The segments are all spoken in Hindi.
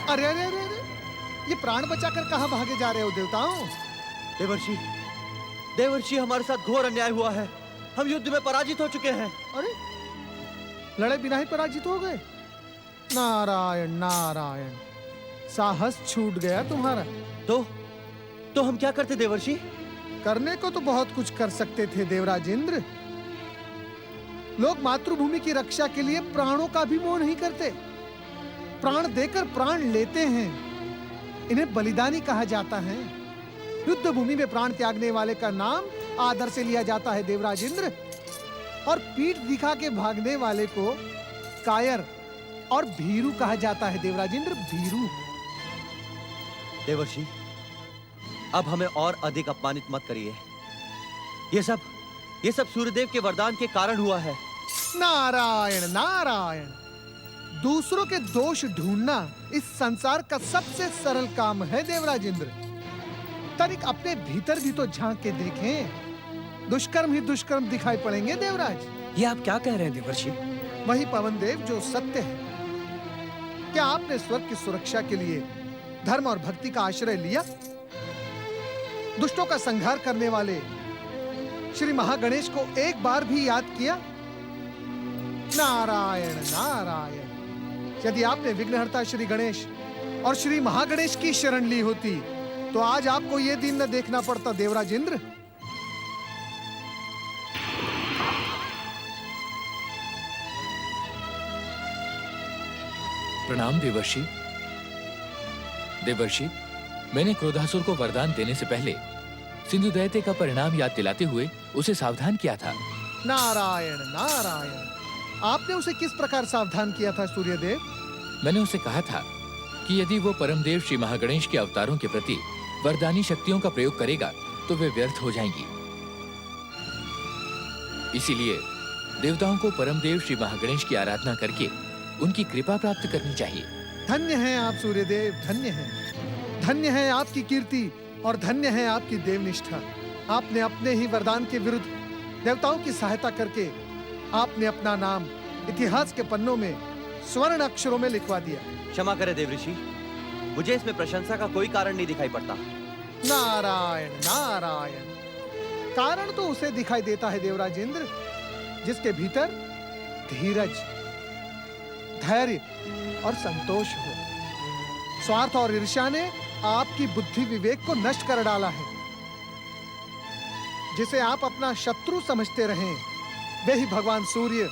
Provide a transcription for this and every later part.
अरे अरे अरे अरे, ये प्राण बचाकर कहां भागे जा रहे हो देवताओं? देवर्षि, देवर्षि, हमारे साथ घोर अन्याय हुआ है। हम युद्ध में पराजित हो चुके हैं। अरे, लड़े बिना ही पराजित हो गए? नारायण नारायण, साहस छूट गया तुम्हारा। तो हम क्या करते देवर्षि? करने को तो बहुत कुछ कर सकते थे देवराज इंद्र। लोग मातृभूमि की रक्षा के लिए प्राणों का भी मोह नहीं करते, प्राण देकर प्राण लेते हैं। इन्हें बलिदानी कहा जाता है। युद्ध भूमि में प्राण त्यागने वाले का नाम आदर से लिया जाता है देवराज इंद्र, और पीठ दिखा के भागने वाले को कायर और भीरू कहा जाता है देवराज इंद्र, भीरू। देवर्षि, अब हमें और अधिक अपमानित मत करिए। ये सब सूर्यदेव के वरदान के कारण हुआ है। नारायण नारायण, दूसरों के दोष ढूंढना इस संसार का सबसे सरल काम है देवराज इंद्र। तनिक अपने भीतर भी तो झांक के देखें, दुष्कर्म ही दुष्कर्म दिखाई पड़ेंगे देवराज। ये आप क्या कह रहे हैं देवर्षि? वही पवन देव जो सत्य है। क्या आपने स्वर्ग की सुरक्षा के लिए धर्म और भक्ति का आश्रय लिया? दुष्टों का संहार करने वाले श्री महागणेश को एक बार भी याद किया? नारायण नारायण, यदि आपने विघ्नहर्ता श्री गणेश और श्री महागणेश की शरण ली होती तो आज आपको यह दिन न देखना पड़ता देवराज इंद्र। प्रणाम देवर्षि। देवर्षि, मैंने क्रोधासुर को वरदान देने से पहले सिंधु दैत्य का परिणाम याद दिलाते हुए उसे सावधान किया था। नारायण नारायण, आपने उसे किस प्रकार सावधान किया था सूर्यदेव? मैंने उसे कहा था कि यदि वो परमदेव श्री महागणेश के अवतारों के प्रति वरदानी शक्तियों का प्रयोग करेगा तो वे व्यर्थ हो जाएंगी। इसीलिए देवताओं को परमदेव श्री महागणेश की आराधना करके उनकी कृपा प्राप्त करनी चाहिए। धन्य हैं आप सूर्यदेव, धन्य हैं। धन्य है आपकी कीर्ति और धन्य है आपकी देवनिष्ठा। आपने अपने ही वरदान के विरुद्ध देवताओं की सहायता करके आपने अपना नाम इतिहास के पन्नों में स्वर्ण अक्षरों में लिखवा दिया। क्षमा करें देवऋषि, मुझे इसमें प्रशंसा का कोई कारण नहीं दिखाई पड़ता। नारायण नारायण, कारण तो उसे दिखाई देता है देवराज इंद्र जिसके भीतर धीरज, धैर्य और संतोष हो। स्वार्थ और ईर्ष्या ने आपकी बुद्धि विवेक को नष्ट कर डाला है। जिसे आप अपना शत्रु समझते रहें, वे ही भगवान सूर्य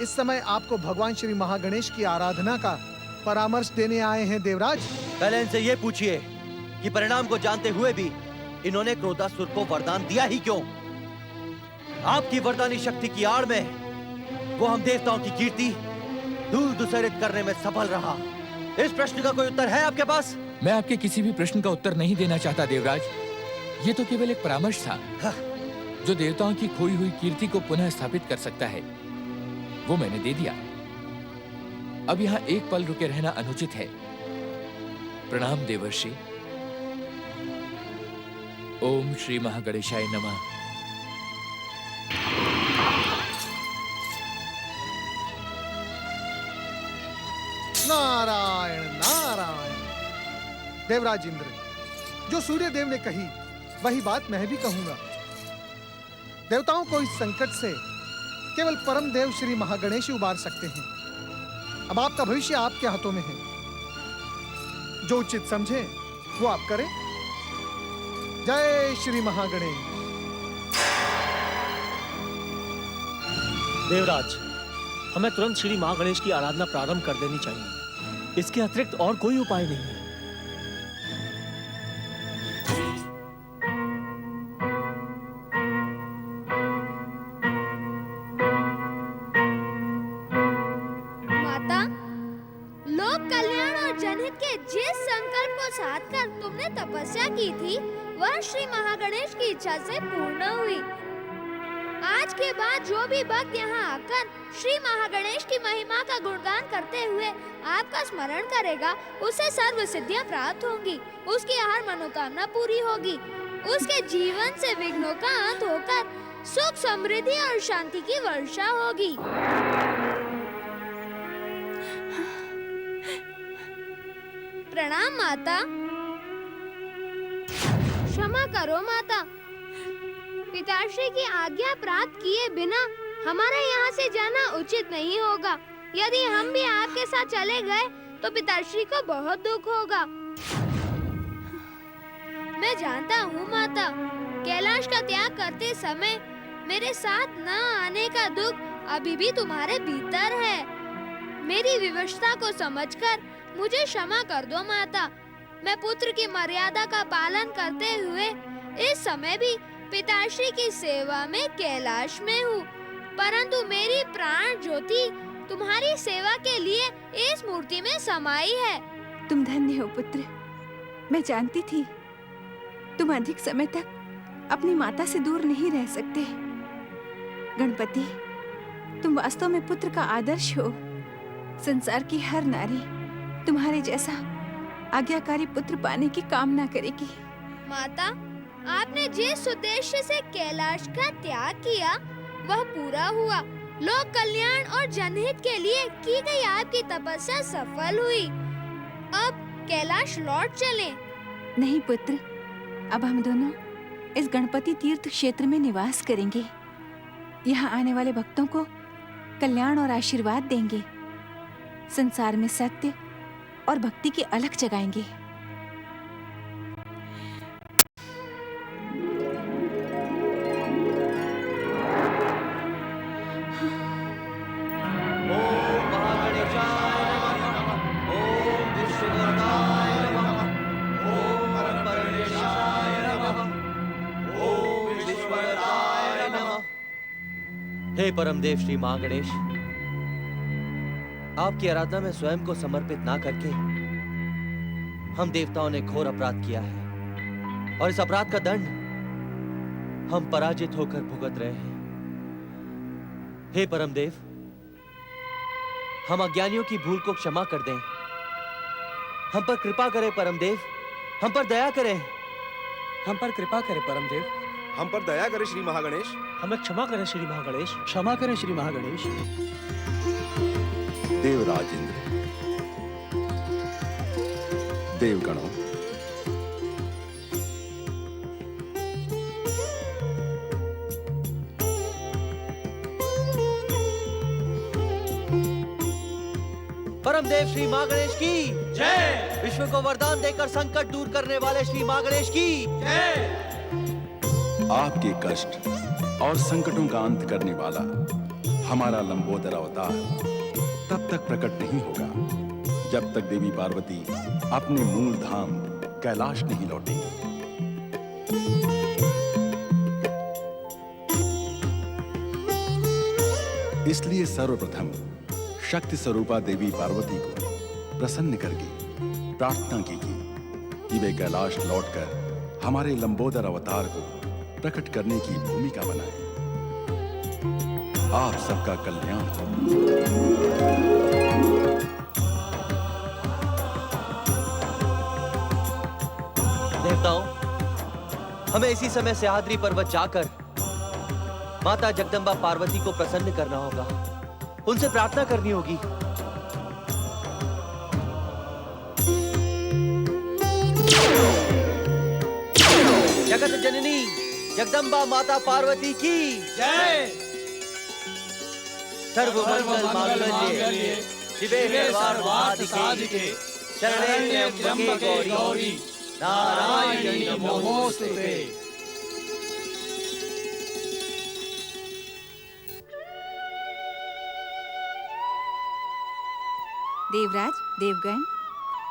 इस समय आपको भगवान श्री महागणेश की आराधना का परामर्श देने आए हैं देवराज। पहले इनसे ये पूछिए कि परिणाम को जानते हुए भी इन्होंने क्रोधासुर को वरदान दिया ही क्यों? आपकी वरदानी शक्ति की आड़ में वो हम देवताओं की कीर्ति दूर दुसरित करने में सफल रहा। इस प्रश्न का कोई उत्तर है आपके पास? मैं आपके किसी भी प्रश्न का उत्तर नहीं देना चाहता देवराज। ये तो केवल एक परामर्श था जो देवताओं की खोई हुई कीर्ति को पुनः स्थापित कर सकता है, वो मैंने दे दिया। अब यहाँ एक पल रुके रहना अनुचित है। प्रणाम देवर्षि। ओम श्री महागणेशाय नमः। नारायण नारायण। देवराज इंद्र, जो सूर्य देव ने कही वही बात मैं भी कहूंगा। देवताओं को इस संकट से केवल परम देव श्री महागणेश ही उबार सकते हैं। अब आपका भविष्य आपके हाथों में है। जो उचित समझे वो आप करें। जय श्री महागणेश। देवराज, हमें तुरंत श्री महागणेश की आराधना प्रारंभ कर देनी चाहिए। इसके अतिरिक्त और कोई उपाय नहीं है। माता, लोक कल्याण और जनहित के जिस संकल्प को साध कर तुमने तपस्या की थी वह श्री महागणेश की इच्छा से पूर्ण हुई। आज के बाद जो भी भक्त यहाँ आकर श्री महागणेश की महिमा का गुणगान करते हुए आपका स्मरण करेगा, उसे सर्व सिद्धियां प्राप्त होंगी, उसकी हर मनोकामना पूरी होगी, उसके जीवन से विघ्नों का अंत होकर सुख, समृद्धि और शांति की वर्षा होगी। प्रणाम माता। क्षमा करो माता, पिताश्री की आज्ञा प्राप्त किए बिना हमारा यहाँ से जाना उचित नहीं होगा। यदि हम भी आपके साथ चले गए तो पिताश्री को बहुत दुख होगा। मैं जानता हूँ माता, कैलाश का त्याग करते समय मेरे साथ न आने का दुख अभी भी तुम्हारे भीतर है। मेरी विवशता को समझकर मुझे क्षमा कर दो माता। मैं पुत्र की मर्यादा का पालन करते हुए इस समय भी पिताश्री की सेवा में कैलाश में हूँ, परंतु मेरी प्राण ज्योति तुम्हारी सेवा के लिए इस मूर्ति में समाई है। तुम धन्य हो पुत्र। मैं जानती थी तुम अधिक समय तक अपनी माता से दूर नहीं रह सकते। गणपति, तुम वास्तव में पुत्र का आदर्श हो। संसार की हर नारी तुम्हारे जैसा आज्ञाकारी पुत्र पाने की कामना करेगी। माता, आपने जिस उद्देश्य से कैलाश का त्याग किया वह पूरा हुआ। लोक कल्याण और जनहित के लिए की गई आपकी तपस्या सफल हुई। अब कैलाश लौट चलें। नहीं पुत्र, अब हम दोनों इस गणपति तीर्थ क्षेत्र में निवास करेंगे। यहाँ आने वाले भक्तों को कल्याण और आशीर्वाद देंगे। संसार में सत्य और भक्ति की अलख जगाएंगे। हे परमदेव श्री महागणेश, आपकी आराधना में स्वयं को समर्पित ना करके हम देवताओं ने घोर अपराध किया है और इस अपराध का दंड हम पराजित होकर भुगत रहे हैं। हे परमदेव, हम अज्ञानियों की भूल को क्षमा कर दें। हम पर कृपा करें परमदेव, हम पर दया करें। हम पर कृपा करें परमदेव, हम पर दया करें श्री महागणेश। हमें क्षमा करें श्री महागणेश। क्षमा करें श्री महागणेश। देवराज इंद्र, देवगणों, परमदेव श्री महागणेश की जय। विश्व को वरदान देकर संकट दूर करने वाले श्री महागणेश की जय। आपके कष्ट और संकटों का अंत करने वाला हमारा लंबोदर अवतार तब तक प्रकट नहीं होगा जब तक देवी पार्वती अपने मूल धाम कैलाश नहीं लौटेंगी। इसलिए सर्वप्रथम शक्ति स्वरूपा देवी पार्वती को प्रसन्न करके प्रार्थना कीजिए कि वे कैलाश लौटकर हमारे लंबोदर अवतार को प्रकट करने की भूमिका बनाए। आप सबका कल्याण हो। देवताओं, हमें इसी समय सह्याद्री पर्वत जाकर माता जगदम्बा पार्वती को प्रसन्न करना होगा, उनसे प्रार्थना करनी होगी। जगत जननी जगदम्बा माता पार्वती की जय। सर्वमंगल मांगल्ये शिवे सर्वार्थसाधिके शरण्ये त्र्यंबके गौरी नारायणी नमोस्तुते। देवराज, देवगण,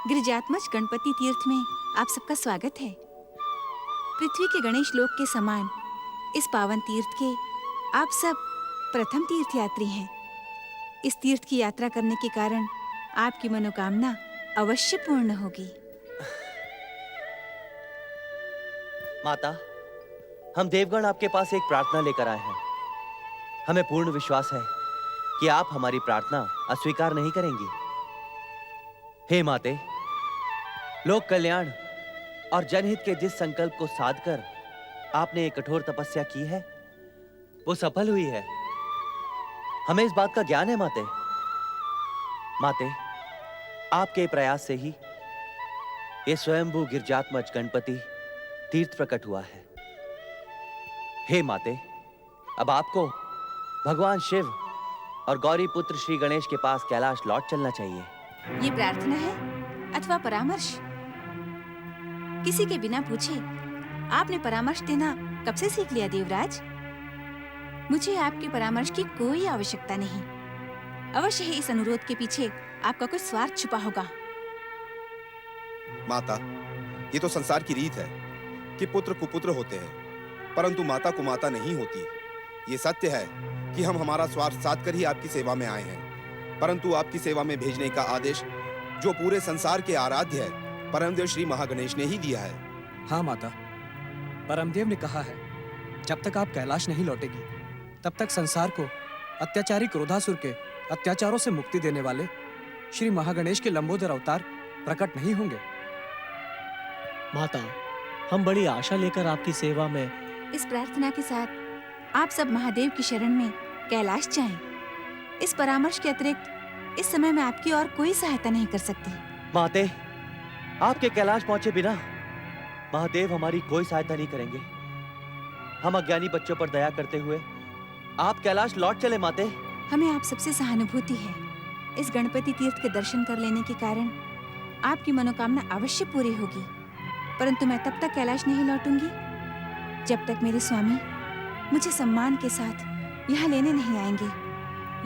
गिरिजात्मज गणपति तीर्थ में आप सबका स्वागत है। पृथ्वी के गणेश लोक के समान इस पावन तीर्थ के आप सब प्रथम तीर्थयात्री हैं। इस तीर्थ की यात्रा करने के कारण आपकी मनोकामना अवश्य पूर्ण होगी। माता, हम देवगण आपके पास एक प्रार्थना लेकर आए हैं। हमें पूर्ण विश्वास है कि आप हमारी प्रार्थना अस्वीकार नहीं करेंगी। हे माते, लोक कल्याण और जनहित के जिस संकल्प को साधकर आपने एक कठोर तपस्या की है वो सफल हुई है। हमें इस बात का ज्ञान है माते। माते, आपके प्रयास से ही ये स्वयंभू गिरजात्मज गणपति तीर्थ प्रकट हुआ है। हे माते, अब आपको भगवान शिव और गौरी पुत्र श्री गणेश के पास कैलाश लौट चलना चाहिए। ये प्रार्थना है अथवा परामर्श? किसी के बिना पूछे आपने परामर्श देना कब से सीख लिया देवराज? मुझे आपके परामर्श की कोई आवश्यकता नहीं। अवश्य ही इस अनुरोध के पीछे आपका कुछ स्वार्थ छुपा होगा। माता, ये तो संसार की रीत है कि पुत्र कुपुत्र होते हैं, परंतु माता कुमाता नहीं होती। ये सत्य है कि हम हमारा स्वार्थ साध कर ही आपकी सेवा में आए हैं, परंतु आपकी सेवा में भेजने का आदेश जो पूरे संसार के आराध्य है परमदेव श्री महागणेश ने ही दिया है। हाँ माता, परमदेव ने कहा है जब तक आप कैलाश नहीं लौटेगी तब तक संसार को अत्याचारी क्रोधासुर के अत्याचारों से मुक्ति देने वाले श्री महागणेश के लंबोदर अवतार प्रकट नहीं होंगे। माता, हम बड़ी आशा लेकर आपकी सेवा में। इस प्रार्थना के साथ आप सब महादेव की शरण में कैलाश जाएं। इस परामर्श के अतिरिक्त इस समय मैं आपकी और कोई सहायता नहीं कर सकती। माते, आपके कैलाश पहुंचे बिना महादेव हमारी कोई सहायता नहीं करेंगे। हम अज्ञानी बच्चों पर दया करते हुए आप कैलाश लौट चले माते। हमें आप सबसे सहानुभूति है। इस गणपति तीर्थ के दर्शन कर लेने के कारण आपकी मनोकामना अवश्य पूरी होगी, परंतु मैं तब तक कैलाश नहीं लौटूंगी जब तक मेरे स्वामी मुझे सम्मान के साथ यहाँ लेने नहीं आएंगे।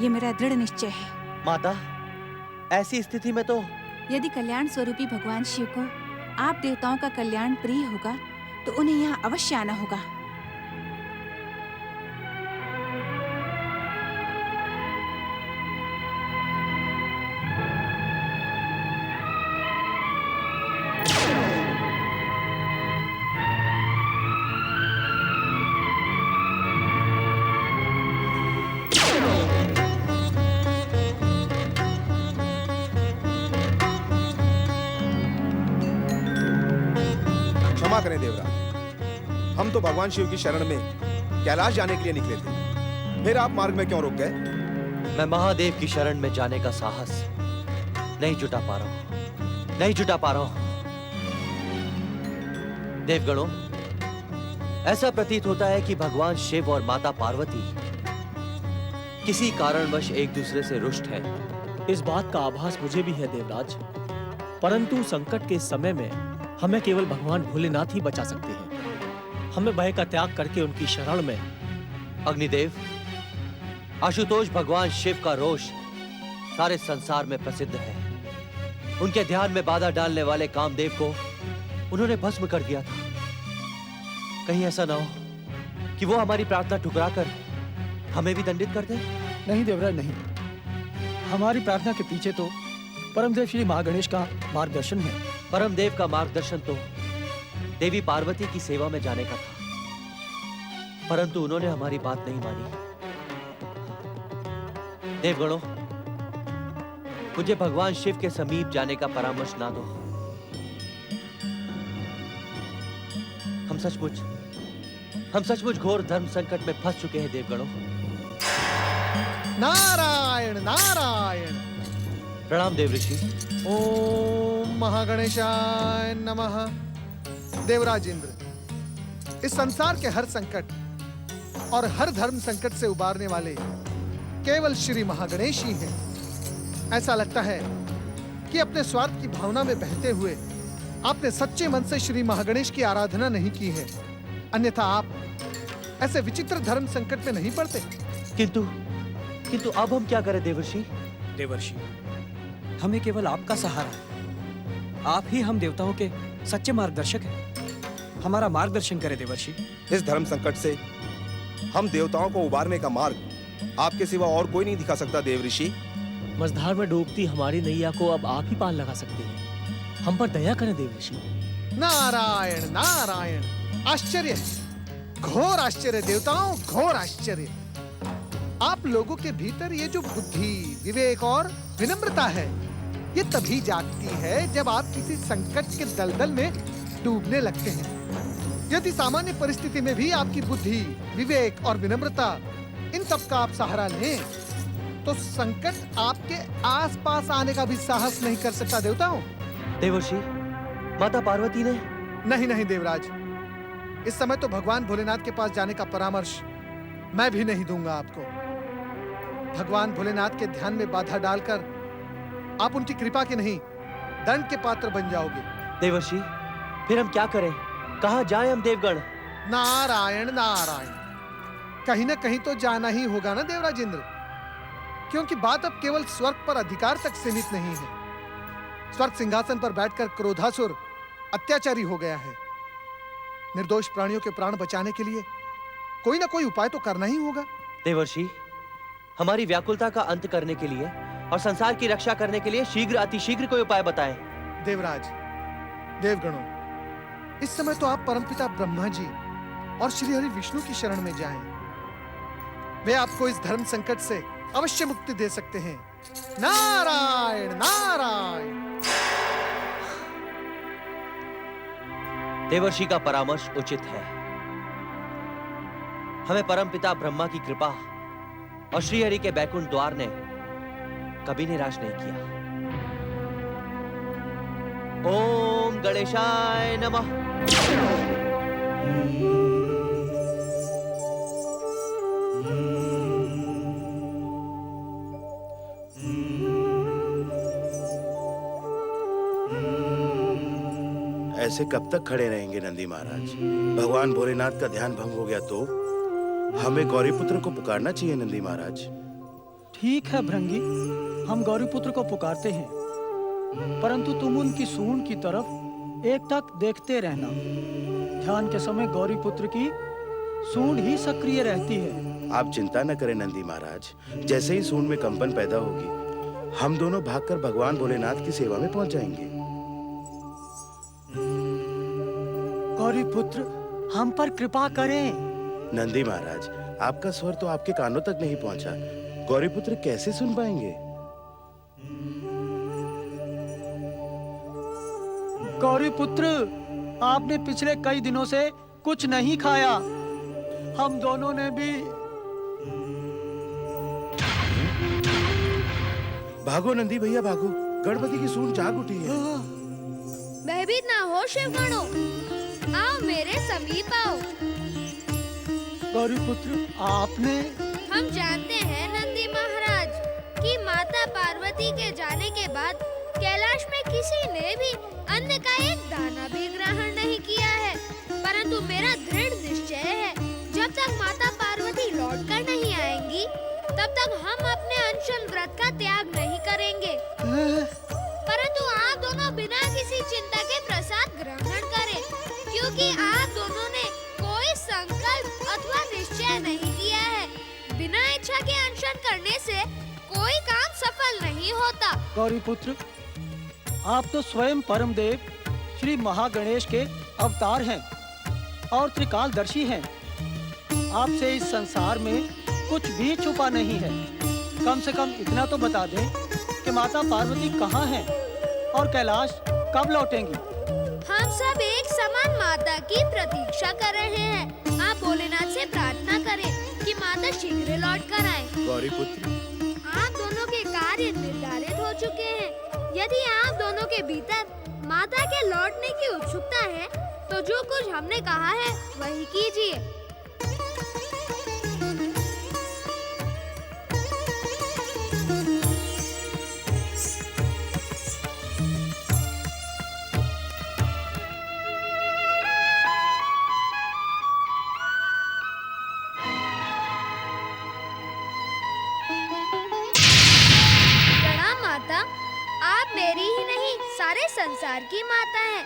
ये मेरा दृढ़ निश्चय है। माता, ऐसी स्थिति में तो यदि कल्याण स्वरूपी भगवान शिव को आप देवताओं का कल्याण प्रिय होगा तो उन्हें यहाँ अवश्य आना होगा। क्षमा करें देवराज, हम तो भगवान शिव की शरण में कैलाश जाने के लिए निकले थे, फिर आप मार्ग में क्यों रुक गए? मैं महादेव की शरण में जाने का साहस नहीं जुटा पा रहा हूं। देवगणों, ऐसा प्रतीत होता है कि भगवान शिव और माता पार्वती किसी कारणवश एक दूसरे से रुष्ट हैं। इस बात का आभास मुझे भी है देवराज, परंतु संकट के समय में हमें केवल भगवान भोलेनाथ ही बचा सकते हैं। हमें भय का त्याग करके उनकी शरण में। अग्निदेव, आशुतोष भगवान शिव का रोष सारे संसार में प्रसिद्ध है। उनके ध्यान में बाधा डालने वाले कामदेव को उन्होंने भस्म कर दिया था। कहीं ऐसा ना हो कि वो हमारी प्रार्थना ठुकराकर हमें भी दंडित कर दे। नहीं देवराज, नहीं। हमारी प्रार्थना के पीछे तो परमदेव श्री महागणेश का मार्गदर्शन है। परमदेव का मार्गदर्शन तो देवी पार्वती की सेवा में जाने का था, परंतु उन्होंने हमारी बात नहीं मानी। देवगणों, मुझे भगवान शिव के समीप जाने का परामर्श ना दो। हम सचमुच घोर धर्म संकट में फंस चुके हैं देवगणों। नारायण नारायण। प्रणाम देव ऋषि। ओम महागणेशाय नमः। देवराज इंद्र, इस संसार के हर संकट और हर धर्म संकट से उबारने वाले केवल श्री महागणेश ही हैं। ऐसा लगता है कि अपने स्वार्थ की भावना में बहते हुए आपने सच्चे मन से श्री महागणेश की आराधना नहीं की है, अन्यथा आप ऐसे विचित्र धर्म संकट में नहीं पड़ते। किंतु अब हम क्या करें देवर्षि? देवर्षि, हमें केवल आपका सहारा है। आप ही हम देवताओं के सच्चे मार्गदर्शक हैं। हमारा मार्गदर्शन करें देवर्षि। इस धर्म संकट से हम देवताओं को उबारने का मार्ग आपके सिवा और कोई नहीं दिखा सकता देव ऋषि। मझधार में डूबती हमारी नैया को अब आप ही पार लगा सकते हैं। हम पर दया करें देव ऋषि। नारायण नारायण। आश्चर्य, घोर आश्चर्य देवताओं, घोर आश्चर्य। आप लोगों के भीतर ये जो बुद्धि, विवेक और विनम्रता है, ये तभी जागती है जब आप किसी संकट के दलदल में डूबने लगते हैं। यदि सामान्य परिस्थिति में भी आपकी बुद्धि, विवेक और विनम्रता, इन सब का आप सहारा लें, तो संकट आपके आसपास आने का भी साहस नहीं कर सकता देवताओं। देवर्षि, माता पार्वती ने? नहीं नहीं देवराज, इस समय तो भगवान भोलेनाथ के पास जाने का परामर्श मैं भी नहीं दूंगा आपको। भगवान भोलेनाथ के ध्यान में बाधा डालकर आप उनकी कृपा के नहीं, दंड के पात्र बन जाओगे। देवर्षि, फिर हम क्या करें? कहाँ जाएं हम देवगण? नारायण नारायण, कहीं ना कहीं तो जाना ही होगा ना देवराज इंद्र, क्योंकि बात अब केवल स्वर्ग पर अधिकार तक सीमित नहीं है। स्वर्ग सिंहासन पर बैठकर क्रोधासुर अत्याचारी हो गया है। निर्दोष प्राणियों के प्राण बचाने के लिए कोई ना कोई उपाय तो करना ही होगा। देवर्षि, हमारी व्याकुलता का अंत करने के लिए और संसार की रक्षा करने के लिए शीघ्र अतिशीघ्र कोई उपाय बताएं। देवराज, देवगणों, इस समय तो आप परमपिता ब्रह्मा जी और श्री हरि विष्णु की शरण में जाएं। वे आपको इस धर्म संकट से अवश्य मुक्ति दे सकते हैं। नारायण नारायण। देवर्षि का परामर्श उचित है। हमें परमपिता ब्रह्मा की कृपा और श्रीहरि के बैकुंठ द्वार ने कभी निराश नहीं किया। ओम गणेशाय नमः। ऐसे कब तक खड़े रहेंगे नंदी महाराज? भगवान भोलेनाथ का ध्यान भंग हो गया तो हमें गौरीपुत्र को पुकारना चाहिए नंदी महाराज। ठीक है भृंगी, हम गौरीपुत्र को पुकारते हैं, परंतु तुम उनकी सूंड की तरफ एकटक देखते रहना। ध्यान के समय गौरीपुत्र की सूंड ही सक्रिय रहती है। आप चिंता न करें नंदी महाराज, जैसे ही सूंड में कंपन पैदा होगी हम दोनों भागकर भगवान भोलेनाथ की सेवा में पहुंच जाएंगे। गौरीपुत्र, हम पर कृपा करें। नंदी महाराज, आपका स्वर तो आपके कानों तक नहीं पहुंचा, गौरीपुत्र कैसे सुन पाएंगे? गौरीपुत्र, आपने पिछले कई दिनों से कुछ नहीं खाया। हम दोनों ने भी। भागो नंदी भैया भागो, गणपति की सूंड जाग उठी है। भयभीत ना हो शिवगणों, आओ मेरे समीप आओ। गौरीपुत्र, आपने। हम जानते हैं नंदी महाराज कि माता पार्वती के जाने के बाद कैलाश में किसी ने भी अन्न का एक दाना भी ग्रहण नहीं किया है, परंतु मेरा दृढ़ निश्चय है जब तक माता पार्वती लौट कर नहीं आएंगी तब तक हम अपने अनशन व्रत का त्याग नहीं करेंगे। परंतु आप दोनों बिना किसी चिंता के प्रसाद ग्रहण करें, क्योंकि आप दोनों ने कोई संकल्प अथवा निश्चय नहीं किया है। बिना इच्छा के अनशन करने से कोई काम सफल नहीं होता। गौरीपुत्र, आप तो स्वयं परमदेव श्री महागणेश के अवतार हैं और त्रिकालदर्शी हैं। आपसे इस संसार में कुछ भी छुपा नहीं है। कम से कम इतना तो बता दें कि माता पार्वती कहाँ हैं और कैलाश कब लौटेंगी। हम सब एक समान माता की प्रतीक्षा कर रहे हैं। आप भोलेनाथ से प्रार्थना करें कि माता शीघ्र लौट कर आए। गौरीपुत्र, आप दोनों के कार्य निर्धारित हो चुके हैं। यदि आप दोनों के भीतर माता के लौटने की उत्सुकता है तो जो कुछ हमने कहा है वही कीजिए। सारे संसार की माता है।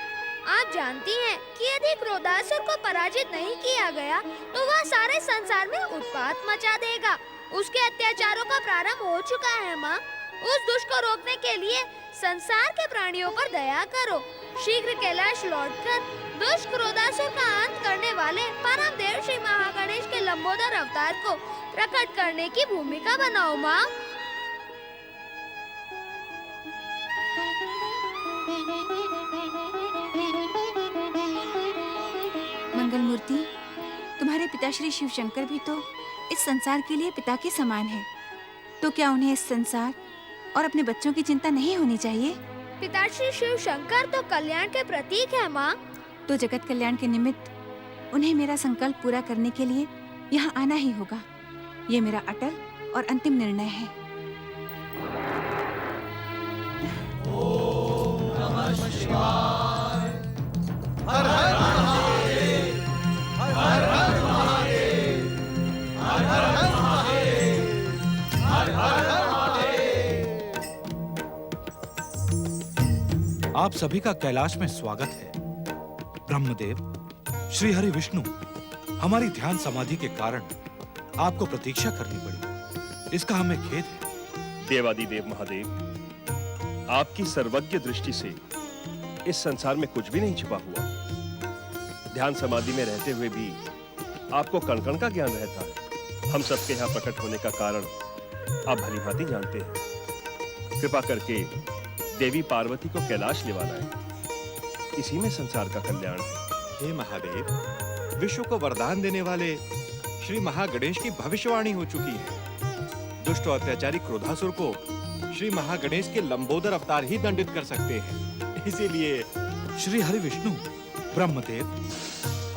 आप जानती हैं कि यदि क्रोधासुर को पराजित नहीं किया गया तो वह सारे संसार में उत्पात मचा देगा। उसके अत्याचारों का प्रारंभ हो चुका है माँ। उस दुष्ट को रोकने के लिए संसार के प्राणियों पर दया करो। शीघ्र कैलाश लौटकर दुष्ट क्रोधासुर का अंत करने वाले परम देव श्री महागणेश के लंबोदर अवतार को प्रकट करने की भूमिका बनाओ माँ। मंगलमूर्ति, तुम्हारे पिता श्री शिव शंकर भी तो इस संसार के लिए पिता के समान है, तो क्या उन्हें इस संसार और अपने बच्चों की चिंता नहीं होनी चाहिए? पिताश्री शिव शंकर तो कल्याण के प्रतीक है माँ। तो जगत कल्याण के निमित्त उन्हें मेरा संकल्प पूरा करने के लिए यहाँ आना ही होगा। ये मेरा अटल और अंतिम निर्णय है। हर हर महादेव, हर हर महादेव, हर हर महादेव, हर हर महादेव। आप सभी का कैलाश में स्वागत है। ब्रह्मदेव, श्री हरि विष्णु, हमारी ध्यान समाधि के कारण आपको प्रतीक्षा करनी पड़ी, इसका हमें खेद है। देवादिदेव महादेव, आपकी सर्वज्ञ दृष्टि से इस संसार में कुछ भी नहीं छिपा हुआ। ध्यान समाधि में रहते हुए भी आपको कण कण का ज्ञान रहता है। हम सबके यहाँ प्रकट होने का कारण आप भली भांति जानते हैं। कृपा करके देवी पार्वती को कैलाश लेवाना है, इसी में संसार का कल्याण है। हे महादेव, विश्व को वरदान देने वाले श्री महागणेश की भविष्यवाणी हो चुकी है। दुष्ट और अत्याचारी क्रोधासुर को श्री महागणेश के लंबोदर अवतार ही दंडित कर सकते हैं। इसीलिए श्री हरि विष्णु, ब्रह्मदेव,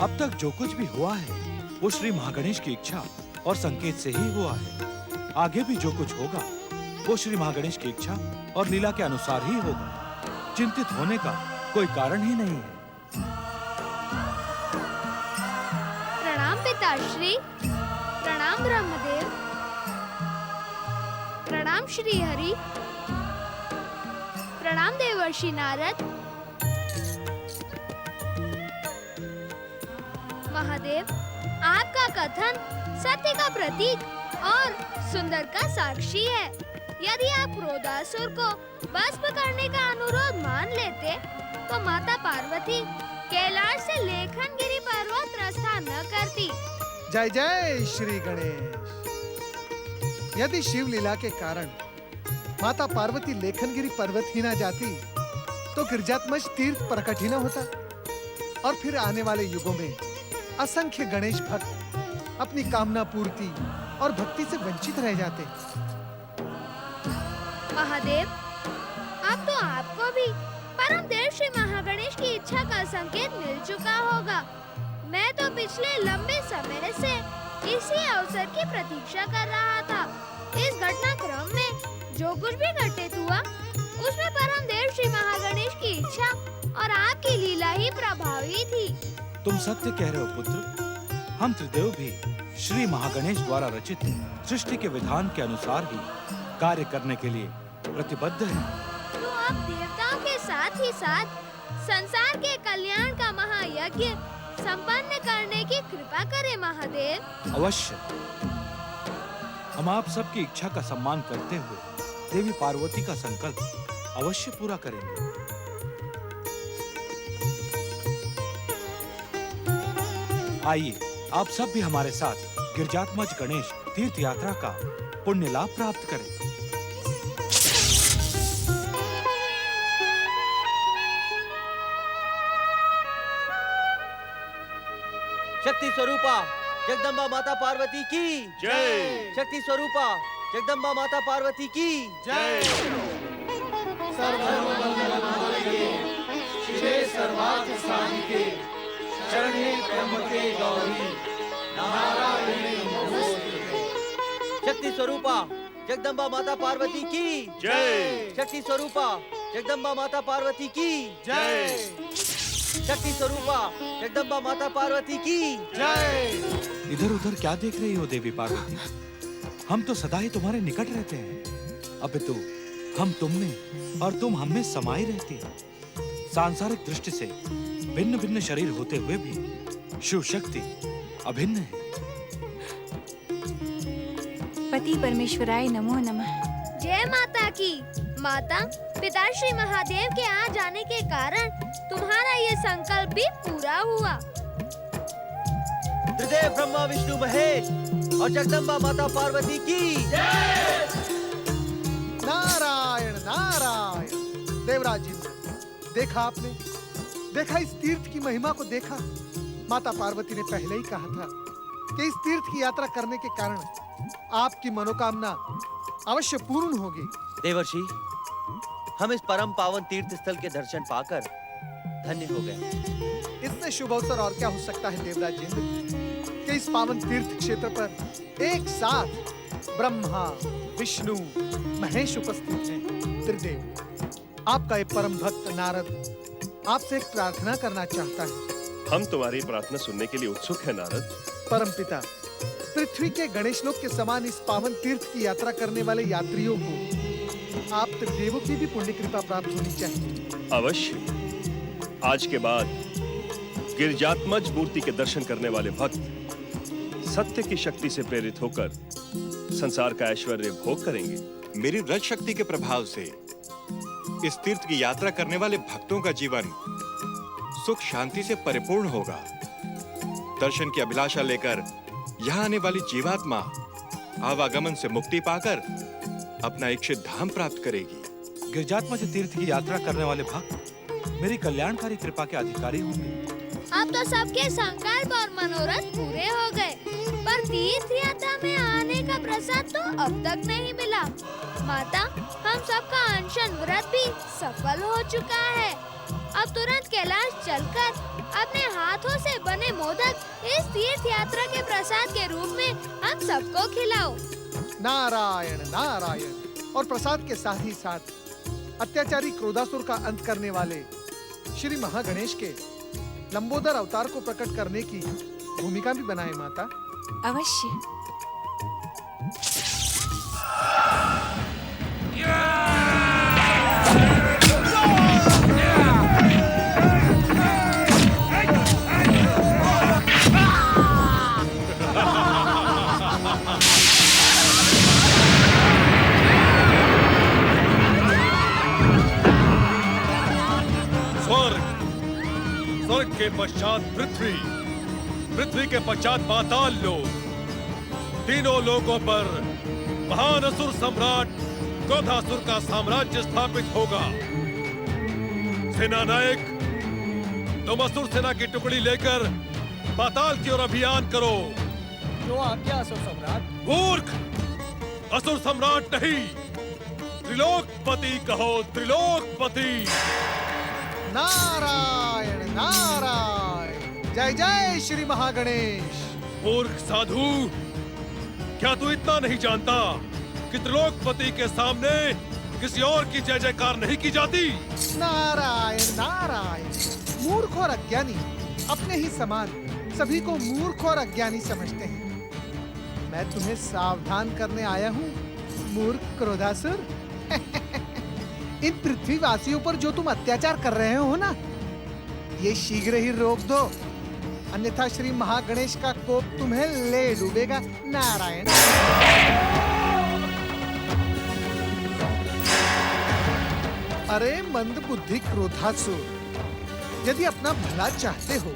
अब तक जो कुछ भी हुआ है वो श्री महागणेश की इच्छा और संकेत से ही हुआ है। आगे भी जो कुछ होगा वो श्री महागणेश की इच्छा और लीला के अनुसार ही होगा। चिंतित होने का कोई कारण ही नहीं है। प्रणाम पिताश्री, प्रणाम ब्रह्मदेव, प्रणाम श्री हरि, प्रणाम देवर्षि नारद। महादेव, आपका कथन सत्य का प्रतीक और सुंदर का साक्षी है। यदि आप क्रोधासुर को भस्म करने का अनुरोध मान लेते तो माता पार्वती कैलाश से लेखनगिरी पर्वत रास्ता न करती। जय जय श्री गणेश। यदि शिव लीला के कारण माता पार्वती लेखनगिरी पर्वत ही ना जाती तो गिरजात्मज तीर्थ प्रकट ही ना होता और फिर आने वाले युगों में असंख्य गणेश भक्त अपनी कामना पूर्ति और भक्ति से वंचित रह जाते। महादेव, अब तो आपको भी परम देव श्री महागणेश की इच्छा का संकेत मिल चुका होगा। मैं तो पिछले लंबे समय से इसी अवसर की प्रतीक्षा कर रहा था। इस घटनाक्रम में जो कुछ भी घटित हुआ उसमें परम देव श्री महागणेश की इच्छा और आपकी लीला ही प्रभावी थी। तुम सत्य कह रहे हो पुत्र। हम त्रिदेव भी श्री महागणेश द्वारा रचित सृष्टि के विधान के अनुसार ही कार्य करने के लिए प्रतिबद्ध हैं। तो आप देवताओं के साथ ही साथ संसार के कल्याण का महायज्ञ संपन्न करने की कृपा करें महादेव। अवश्य। हम आप सबकी इच्छा का सम्मान करते हुए देवी पार्वती का संकल्प अवश्य पूरा करेंगे। आइए आप सब भी हमारे साथ गिरजात्मज गणेश तीर्थ यात्रा का पुण्य लाभ प्राप्त करें। शक्ति स्वरूपा जगदम्बा माता पार्वती की जय। शक्ति स्वरूपा जगदम्बा माता पार्वती की जय। सर्वमंगलमांगल्ये शिवे सर्वार्थ साधिके शरण्ये त्र्यंबके गौरी नारायणे नमोस्तुते। शक्ति स्वरूपा जगदम्बा माता पार्वती की जय। शक्ति स्वरूपा जगदम्बा माता पार्वती की जय। शक्ति स्वरूपा जगदम्बा माता पार्वती की जय। इधर उधर क्या देख रही हो देवी पार्वती? हम तो सदा ही तुम्हारे निकट रहते हैं। अब तो हम तुम में और तुम हम में समाई रहती है। सांसारिक दृष्टि से भिन्न भिन्न शरीर होते हुए भी शिव शक्ति अभिन्न है। पति परमेश्वराय नमो नमः। जय माता की। माता, पिताश्री महादेव के आ जाने के कारण तुम्हारा ये संकल्प भी पूरा हुआ। त्रिदेव ब्रह्मा विष्णु महेश और जगदम्बा माता पार्वती की नारायण नारायण। देवराज इंद्र, देखा आपने? देखा इस तीर्थ की महिमा को देखा? माता पार्वती ने पहले ही कहा था कि इस तीर्थ की यात्रा करने के कारण आपकी मनोकामना अवश्य पूर्ण होगी। देवर्षि, हम इस परम पावन तीर्थ स्थल के दर्शन पाकर धन्य हो गए। इससे शुभ अवसर और क्या हो सकता है देवराज इंद्र कि इस पावन तीर्थ क्षेत्र पर एक साथ ब्रह्मा, विष्णु, महेश उपस्थित हैं। त्रिदेव, आपका एक परम भक्त नारद आपसे एक प्रार्थना करना चाहता है। हम तुम्हारी प्रार्थना सुनने के लिए उत्सुक हैं नारद। परम पिता, पृथ्वी के गणेश लोक के समान इस पावन तीर्थ की यात्रा करने वाले यात्रियों को आप त्रिदेवों की भी पुण्य कृपा प्राप्त होनी चाहिए। अवश्य। आज के बाद गिरिजात्मज मूर्ति के दर्शन करने वाले भक्त सत्य की शक्ति से प्रेरित होकर संसार का ऐश्वर्य भोग करेंगे। मेरी रज शक्ति के प्रभाव से इस तीर्थ की यात्रा करने वाले भक्तों का जीवन सुख शांति से परिपूर्ण होगा। दर्शन की अभिलाषा लेकर यहाँ आने वाली जीवात्मा आवागमन से मुक्ति पाकर अपना इच्छित धाम प्राप्त करेगी। गिरिजात्मज तीर्थ की यात्रा करने वाले भक्त मेरी कल्याणकारी कृपा के अधिकारी होंगे। अब तो सबके संकल्प और मनोरथ पूरे हो गए, पर तीर्थ यात्रा में आने का प्रसाद तो अब तक नहीं मिला। माता, हम सबका अनशन व्रत भी सफल हो चुका है। अब तुरंत कैलाश चलकर अपने हाथों से बने मोदक इस तीर्थ यात्रा के प्रसाद के रूप में हम सबको खिलाओ। नारायण नारायण। और प्रसाद के साथ ही साथ अत्याचारी क्रोधासुर का अंत करने वाले श्री महागणेश के लंबोदर अवतार को प्रकट करने की भूमिका भी बनाए माता। अवश्य। स्वर्ग के पश्चात पृथ्वी, पृथ्वी के पश्चात पाताल लोक, तीनों लोकों पर महान असुर सम्राट क्रोधासुर का साम्राज्य स्थापित होगा। सेना नायक, तुम असुर सेना की टुकड़ी लेकर पाताल की ओर अभियान करो। जो आज्ञा असुर सम्राट। मूर्ख, असुर सम्राट नहीं, त्रिलोकपति कहो, त्रिलोकपति। नारायण नारायण। जय जय श्री महागणेश। मूर्ख साधु, क्या तू इतना नहीं जानता कि त्रिलोकपति के सामने किसी और की जय जयकार नहीं की जाती? नारायण नारायण। मूर्ख और अज्ञानी अपने ही समान सभी को मूर्ख और अज्ञानी समझते हैं। मैं तुम्हें सावधान करने आया हूँ, मूर्ख क्रोधासुर। इन पृथ्वीवासियों पर जो तुम अत्याचार कर रहे हो ना, ये शीघ्र ही रोक दो, अन्यथा श्री महागणेश का कोप तुम्हें ले डूबेगा। नारायण। अरे मंद बुद्धि क्रोधासुर, यदि अपना भला चाहते हो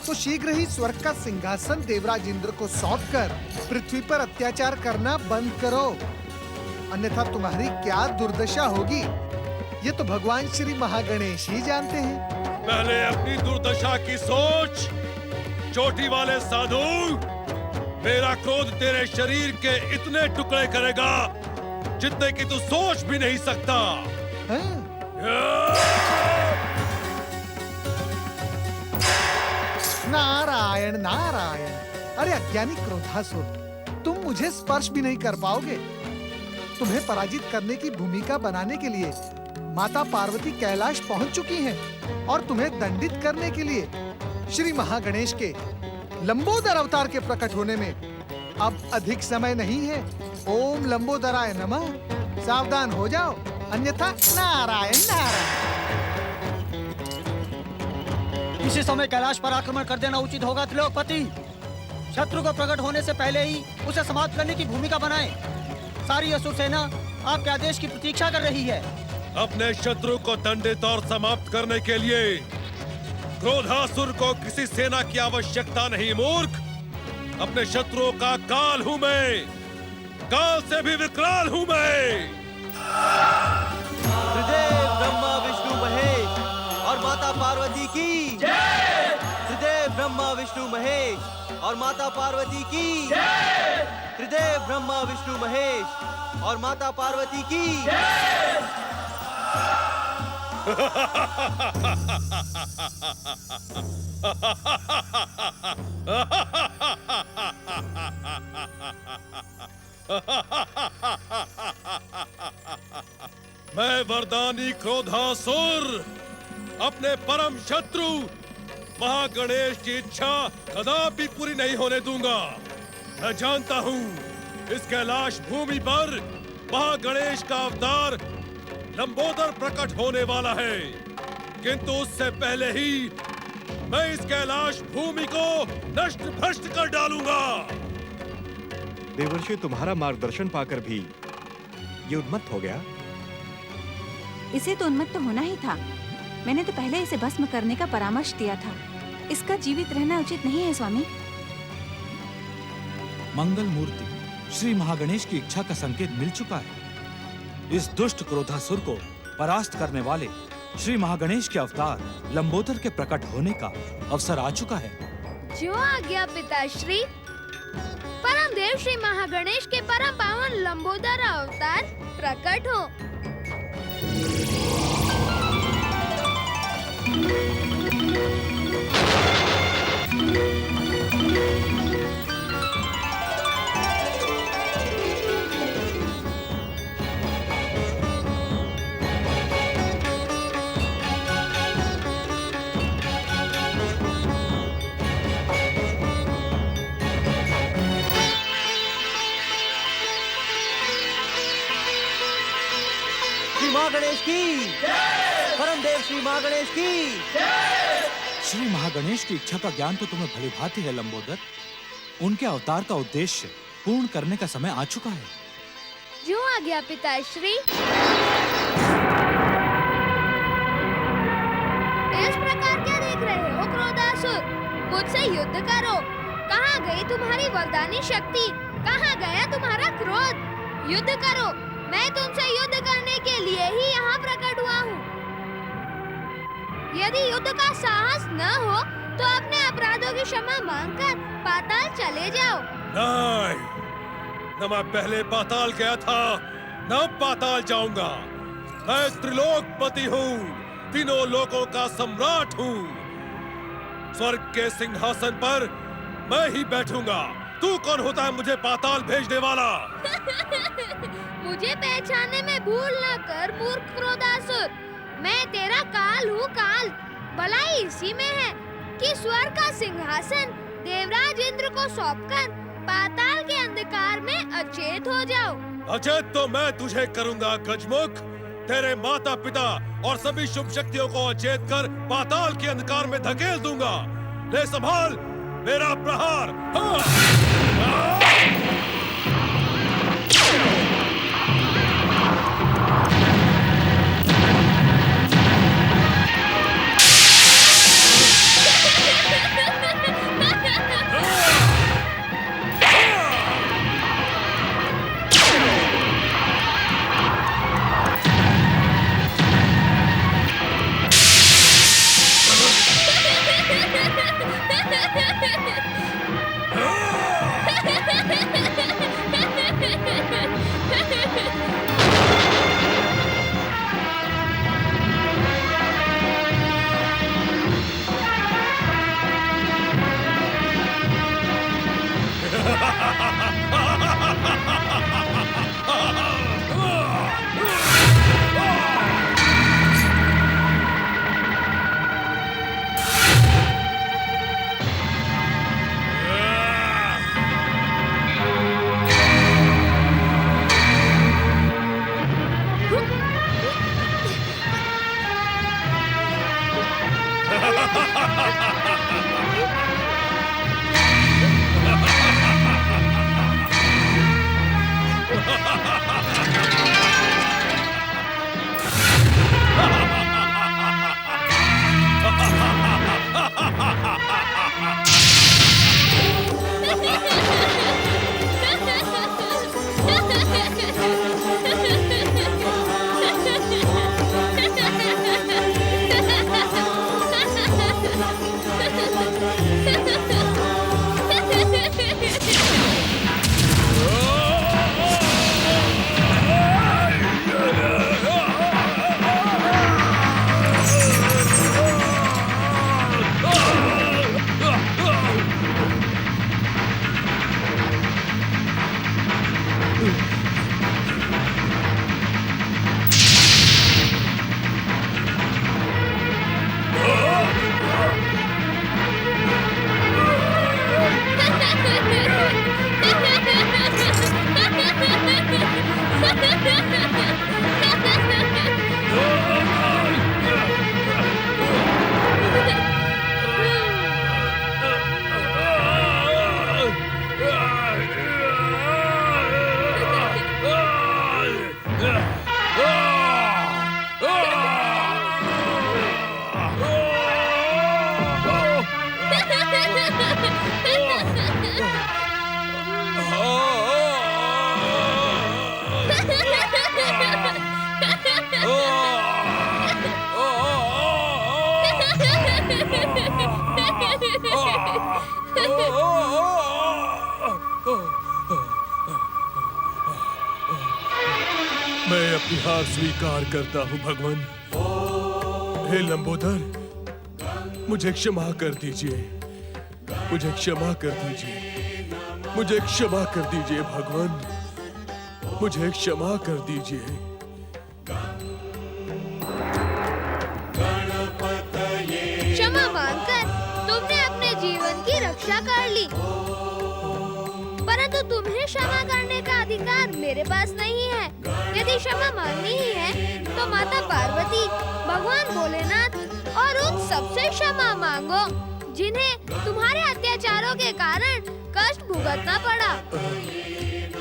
तो शीघ्र ही स्वर्ग का सिंहासन देवराज इंद्र को सौंपकर पृथ्वी पर अत्याचार करना बंद करो, अन्यथा तुम्हारी क्या दुर्दशा होगी ये तो भगवान श्री महागणेश ही जानते हैं। पहले अपनी दुर्दशा की सोच। चोटी वाले साधु, मेरा क्रोध तेरे शरीर के इतने टुकड़े करेगा जितने कि तू सोच भी नहीं सकता। नारायण नारायण। अरे अज्ञानी क्रोधासुर, तुम मुझे स्पर्श भी नहीं कर पाओगे। तुम्हें पराजित करने की भूमिका बनाने के लिए माता पार्वती कैलाश पहुंच चुकी हैं और तुम्हें दंडित करने के लिए श्री महागणेश के लंबोदर अवतार के प्रकट होने में अब अधिक समय नहीं है। ओम लंबोदराय नमः। सावधान हो जाओ, अन्यथा नारायण नारायण। इसी समय कैलाश पर आक्रमण कर देना उचित होगा त्रिलोकपति। शत्रु को प्रकट होने से पहले ही उसे समाप्त करने की भूमिका बनाएं। सारी असुर सेना आपके आदेश की प्रतीक्षा कर रही है। अपने शत्रु को दंडित और समाप्त करने के लिए क्रोधासुर को किसी सेना की आवश्यकता नहीं। मूर्ख, अपने शत्रुओं का काल हूं मैं, काल से भी विकराल हूं मैं। त्रिदेव ब्रह्मा विष्णु महेश और माता पार्वती की जय। त्रिदेव ब्रह्मा विष्णु महेश और माता पार्वती की जय। त्रिदेव ब्रह्मा विष्णु महेश और माता पार्वती की जय। मैं वरदानी क्रोधासुर अपने परम शत्रु महागणेश की इच्छा कदापि पूरी नहीं होने दूंगा। मैं जानता हूँ इस कैलाश भूमि पर महागणेश का अवतार लंबोदर प्रकट होने वाला है, किंतु उससे पहले ही मैं इस कैलाश भूमि को नष्ट भ्रष्ट कर डालूंगा। देवर्षि, तुम्हारा मार्गदर्शन पाकर भी ये उन्मत्त हो गया। इसे तो उन्मत्त होना ही था। मैंने तो पहले इसे भस्म करने का परामर्श दिया था। इसका जीवित रहना उचित नहीं है स्वामी। मंगल मूर्ति श्री महागणेश की इच्छा का संकेत मिल चुका है। इस दुष्ट क्रोधासुर को परास्त करने वाले श्री महागणेश के अवतार लंबोदर के प्रकट होने का अवसर आ चुका है। जो आज्ञा पिताश्री। परम देव श्री महागणेश के परम पावन लंबोदर अवतार प्रकट हो। महागणेश की परम देव श्री महागणेश की श्री महागणेश की इच्छा का ज्ञान तो तुम्हें भली भांति है लंबोदर। उनके अवतार का उद्देश्य पूर्ण करने का समय आ चुका है। जो आज्ञा पिताश्री। इस प्रकार क्या देख रहे हो क्रोधासुर? मुझसे युद्ध करो। कहाँ गई तुम्हारी वरदानी शक्ति? कहाँ गया तुम्हारा क्रोध? युद्ध करो। मैं तुमसे युद्ध करने के लिए ही यहाँ प्रकट हुआ हूँ। यदि युद्ध का साहस न हो तो अपने अपराधों की क्षमा मांगकर पाताल चले जाओ। नहीं, न मैं पहले पाताल गया था, न पाताल जाऊंगा। मैं त्रिलोकपति हूँ, तीनों लोकों का सम्राट हूँ। स्वर्ग के सिंहासन पर मैं ही बैठूंगा। तू कौन होता है मुझे पाताल भेजने वाला? मुझे पहचानने में भूल न कर मूर्ख क्रोधासुर। मैं तेरा काल हूँ काल। भलाई इसी में है कि स्वर्ग का सिंहासन देवराज इंद्र को सौंपकर पाताल के अंधकार में अचेत हो जाओ। अचेत तो मैं तुझे करूँगा गजमुख। तेरे माता पिता और सभी शुभ शक्तियों को अचेत कर पाताल के अंधकार में धकेल दूंगा। ले संभाल मेरा प्रहार। हाँ। मैं अपनी हार स्वीकार करता हूँ भगवान। हे लंबोदर, मुझे क्षमा कर दीजिए, मुझे क्षमा कर दीजिए, मुझे क्षमा कर दीजिए भगवान, मुझे क्षमा कर दीजिए। क्षमा मांगकर तुमने अपने जीवन की रक्षा कर ली, परंतु तुम्हें क्षमा करने का अधिकार मेरे पास नहीं है। यदि क्षमा मांगनी ही है तो माता पार्वती, भगवान भोलेनाथ और उन सबसे क्षमा मांगो जिन्हें तुम्हारे अत्याचारों के कारण कष्ट भुगतना पड़ा।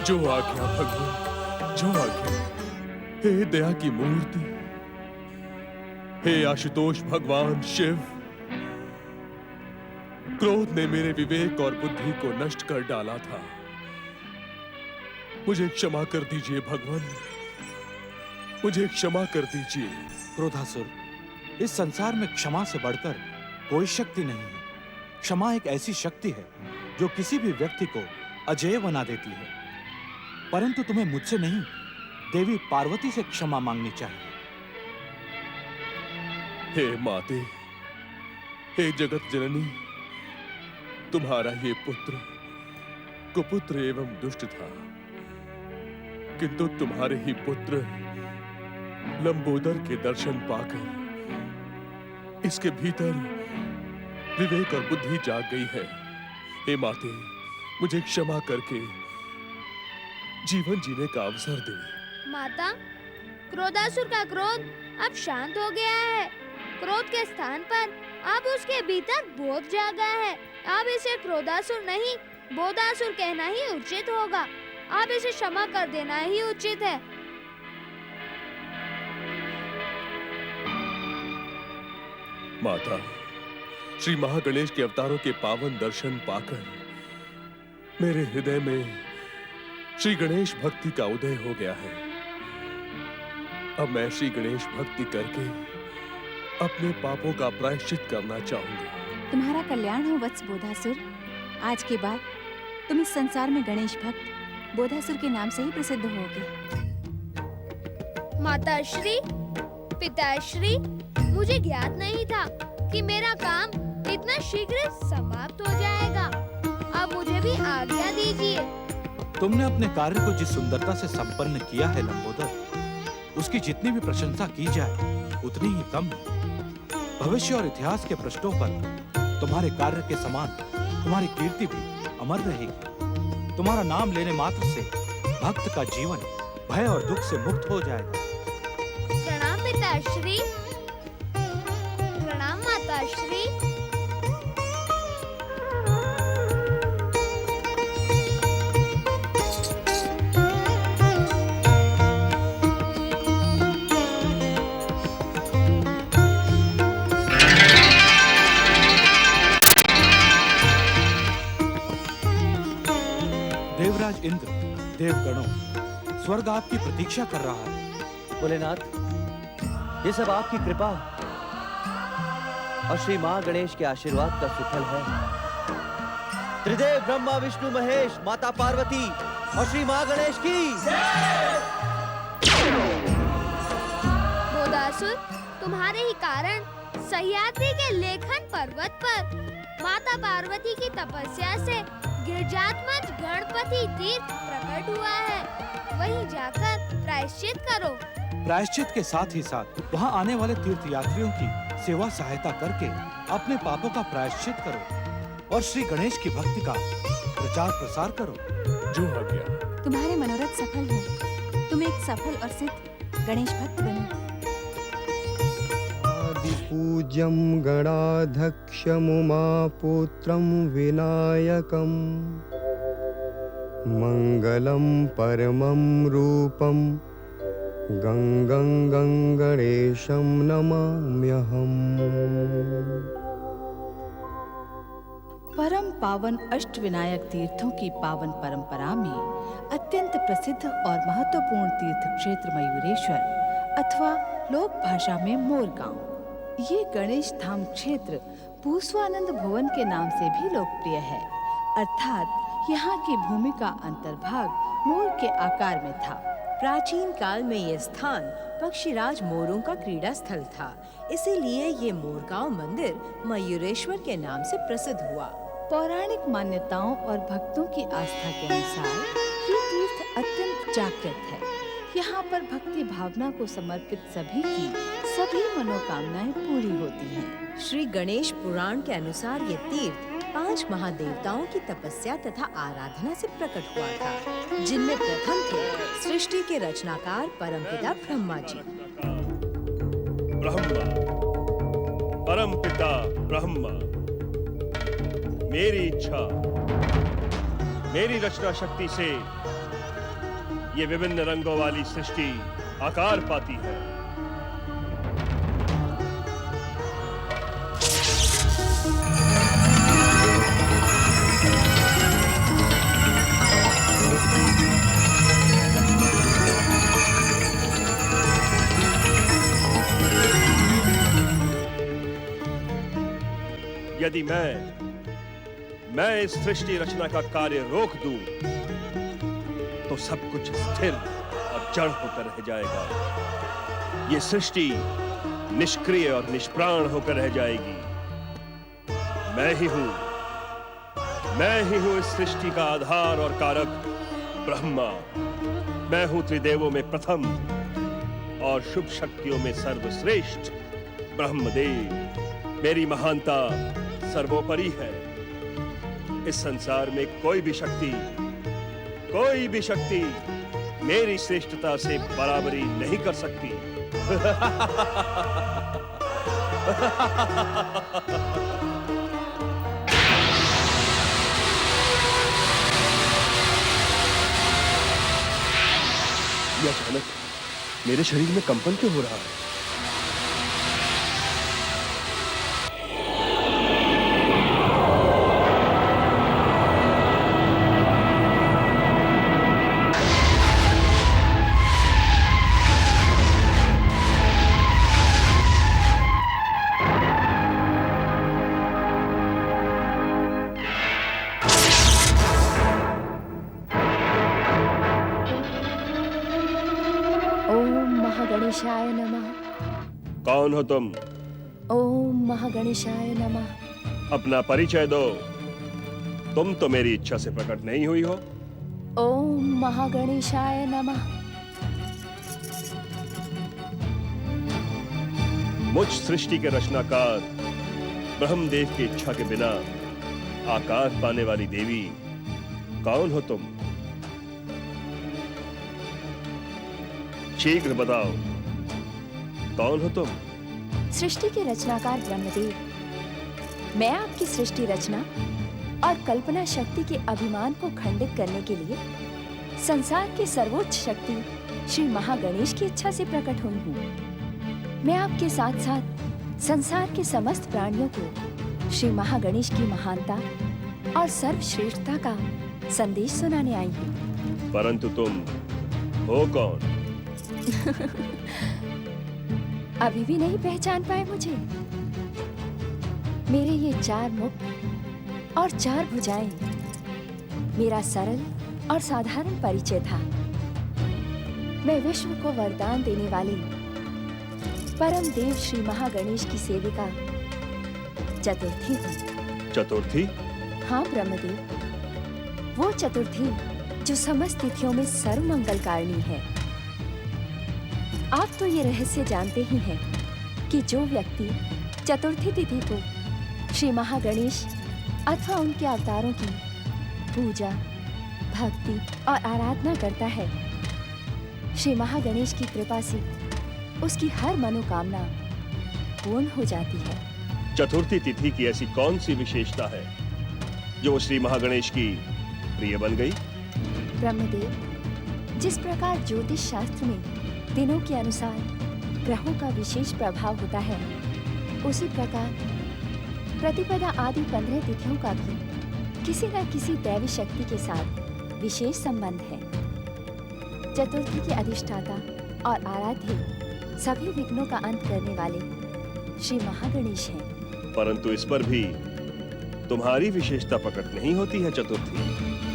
जो आज्ञा भगवान, जो आज्ञा। हे दया की मूर्ति, हे आशुतोष भगवान शिव, क्रोध ने मेरे विवेक और बुद्धि को नष्ट कर डाला था। मुझे क्षमा कर दीजिए भगवान, मुझे क्षमा कर दीजिए। क्रोधासुर, इस संसार में क्षमा से बढ़कर कोई शक्ति नहीं है। क्षमा एक ऐसी शक्ति है जो किसी भी व्यक्ति को अजेय बना देती है। परंतु तुम्हें मुझसे नहीं, देवी पार्वती से क्षमा मांगनी चाहिए। हे माते, हे जगत जननी, तुम्हारा ये पुत्र कुपुत्र एवं दुष्ट था, किंतु तुम्हारे ही पुत्र लंबोदर के दर्शन पाकर इसके भीतर विवेक और बुद्धि जाग गई है। हे माते, मुझे क्षमा करके जीवन जीने का अवसर दे। माता, क्रोधासुर का क्रोध अब शांत हो गया है। क्रोध के स्थान पर अब उसके भीतर बोध जागा है। अब इसे क्रोधासुर नहीं, बोधासुर कहना ही उचित होगा। अब इसे क्षमा कर देना ही उचित है। माता, श्री महागणेश के अवतारों के पावन दर्शन पाकर मेरे हृदय में श्री गणेश भक्ति का उदय हो गया है। अब मैं श्री गणेश भक्ति करके अपने पापों का प्रायश्चित करना चाहूंगा। तुम्हारा कल्याण हो वत्स बोधासुर। आज के बाद तुम इस संसार में गणेश भक्त बोधासुर के नाम से ही प्रसिद्ध होगे। माताश्री, पिताश्री, मुझे ज्ञात नहीं था कि मेरा काम इतना शीघ्र समाप्त हो जाएगा। अब मुझे भी आज्ञा दीजिए। तुमने अपने कार्य को जिस सुंदरता से संपन्न किया है लंबोदर, उसकी जितनी भी प्रशंसा की जाए उतनी ही कम है। भविष्य और इतिहास के पृष्ठों पर तुम्हारे कार्य के समान तुम्हारी कीर्ति भी अमर रहेगी। तुम्हारा नाम लेने मात्र से भक्त का जीवन भय और दुख से मुक्त हो जाएगा। प्रणाम पिताश्री, प्रणाम माताश्री। देवराज इंद्र, देवगणों, स्वर्ग आपकी प्रतीक्षा कर रहा है। भोलेनाथ, ये सब आपकी कृपा और श्री महागणेश के आशीर्वाद का सुफल है। त्रिदेव ब्रह्मा विष्णु महेश, माता पार्वती और श्री महागणेश की। बोधासुर, तुम्हारे ही कारण सह्याद्री के लेखन पर्वत पर माता पार्वती की तपस्या से गिरिजात्मज गणपति तीर्थ प्रकट हुआ है। वहीं जाकर प्रायश्चित करो। प्रायश्चित के साथ ही साथ वहां आने वाले तीर्थ यात्रियों की सेवा सहायता करके अपने पापों का प्रायश्चित करो और श्री गणेश की भक्ति का प्रचार प्रसार करो। जो हो गया। तुम्हारे मनोरथ सफल हो। तुम एक सफल और सिद्ध गणेश भक्त बनो। पूज्यं गणाध्यक्षमुमापुत्रं विनायकं मंगलं परमं रूपं गंगं गंगणेशं नमाम्यहम्। परम पावन अष्टविनायक तीर्थों की पावन परंपरा में अत्यंत प्रसिद्ध और महत्वपूर्ण तीर्थ क्षेत्र मयूरेश्वर अथवा लोक भाषा में मोरगांव, ये गणेश धाम क्षेत्र भूस्वानंद भुवन के नाम से भी लोकप्रिय है। अर्थात यहाँ की भूमि का अंतर्भाग मोर के आकार में था। प्राचीन काल में यह स्थान पक्षीराज मोरों का क्रीड़ा स्थल था, इसीलिए ये मोरगांव मंदिर मयूरेश्वर के नाम से प्रसिद्ध हुआ। पौराणिक मान्यताओं और भक्तों की आस्था के अनुसार ये तीर्थ अत्यंत जागृत है। यहाँ पर भक्ति भावना को समर्पित सभी की सभी मनोकामनाएं पूरी होती हैं। श्री गणेश पुराण के अनुसार ये तीर्थ 5 महादेवताओं की तपस्या तथा आराधना से प्रकट हुआ था, जिनमें प्रथम थे सृष्टि के रचनाकार परमपिता ब्रह्मा जी। ब्रह्मा, परमपिता ब्रह्मा, मेरी इच्छा, मेरी रचना शक्ति से ये विभिन्न रंगों वाली सृष्टि आकार पाती है। यदि मैं इस सृष्टि रचना का कार्य रोक दूं, तो सब कुछ स्थिर और जड़ होकर रह जाएगा। ये सृष्टि निष्क्रिय और निष्प्राण होकर रह जाएगी। मैं ही हूं इस सृष्टि का आधार और कारक ब्रह्मा। मैं हूं त्रिदेवों में प्रथम और शुभ शक्तियों में सर्वश्रेष्ठ ब्रह्मदेव। मेरी महानता सर्वोपरि है। इस संसार में कोई भी शक्ति मेरी श्रेष्ठता से बराबरी नहीं कर सकती। यह अचानक मेरे शरीर में कंपन क्यों हो रहा है? महागणेशाय नमः। कौन हो तुम? ओम महागणेशाय नमः। अपना परिचय दो। तुम तो मेरी इच्छा से प्रकट नहीं हुई हो। ओम महागणेशाय नमः। मुझ सृष्टि के रचनाकार ब्रह्मदेव की इच्छा के बिना आकार पाने वाली देवी कौन हो तुम? शीघ्र बताओ, कौन हो तुम? सृष्टि के रचनाकार ब्रह्मदेव। मैं आपकी सृष्टि रचना और कल्पना शक्ति के अभिमान को खंडित करने के लिए संसार की सर्वोच्च शक्ति श्री महागणेश की इच्छा से प्रकट हुई हूँ। मैं आपके साथ साथ संसार के समस्त प्राणियों को श्री महागणेश की महानता और सर्वश्रेष्ठता का संदेश सुनाने आई हूँ। परंतु तुम हो कौन? अभी भी नहीं पहचान पाए मुझे? मेरे ये 4 मुख और 4 भुजाएं मेरा सरल और साधारण परिचय था। मैं विश्व को वरदान देने वाले परम देव श्री महागणेश की सेविका चतुर्थी हूँ। चतुर्थी? हाँ ब्रह्मदेव, वो चतुर्थी जो समस्त तिथियों में सर्वमंगलकारिणी है। आप तो ये रहस्य जानते ही हैं कि जो व्यक्ति चतुर्थी तिथि को श्री महागणेश अथवा उनके अवतारों की पूजा, भक्ति और आराधना करता है, श्री महागणेश की कृपा से उसकी हर मनोकामना पूर्ण हो जाती है। चतुर्थी तिथि की ऐसी कौन सी विशेषता है जो श्री महागणेश की प्रिय बन गई? ब्रह्मदेव, जिस प्रकार ज्योतिष शास्त्र में दिनों के अनुसार ग्रहों का विशेष प्रभाव होता है, उसी प्रकार प्रतिपदा आदि 15 तिथियों का भी किसी न किसी दैवी शक्ति के साथ विशेष संबंध है। चतुर्थी के अधिष्ठाता और आराध्य सभी विघ्नों का अंत करने वाले श्री महागणेश हैं। परंतु इस पर भी तुम्हारी विशेषता प्रकट नहीं होती है चतुर्थी।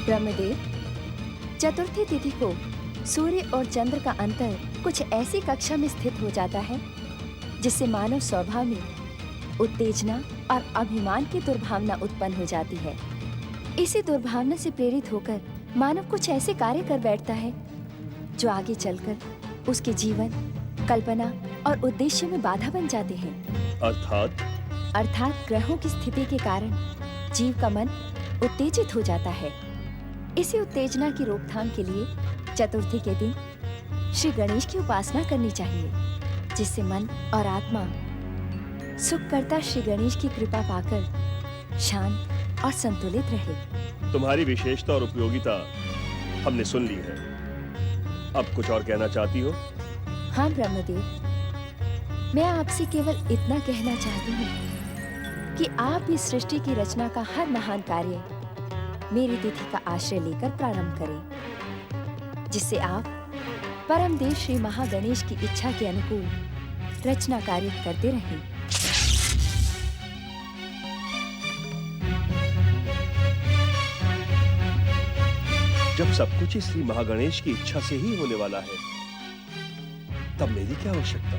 ब्रह्मदेव, चतुर्थी तिथि को सूर्य और चंद्र का अंतर कुछ ऐसी कक्षा में स्थित हो जाता है जिससे मानव स्वभाव में उत्तेजना और अभिमान की दुर्भावना उत्पन्न हो जाती है। इसी दुर्भावना से प्रेरित होकर मानव कुछ ऐसे कार्य कर बैठता है जो आगे चलकर उसके जीवन, कल्पना और उद्देश्य में बाधा बन जाते हैं। अर्थात ग्रहों की स्थिति के कारण जीव का मन उत्तेजित हो जाता है। इसी उत्तेजना की रोकथाम के लिए चतुर्थी के दिन श्री गणेश की उपासना करनी चाहिए, जिससे मन और आत्मा सुखकर्ता श्री गणेश की कृपा पाकर शांत और संतुलित रहे। तुम्हारी विशेषता और उपयोगिता हमने सुन ली है। अब कुछ और कहना चाहती हो? हाँ ब्रह्मदेव, मैं आपसे केवल इतना कहना चाहती हूँ कि आप इस सृष्टि की रचना का हर महान कार्य मेरी तिथि का आश्रय लेकर प्रारंभ करें, जिससे आप परम देव श्री महागणेश की इच्छा के अनुकूल रचना कार्य करते रहें। जब सब कुछ श्री महागणेश की इच्छा से ही होने वाला है, तब मेरी क्या आवश्यकता?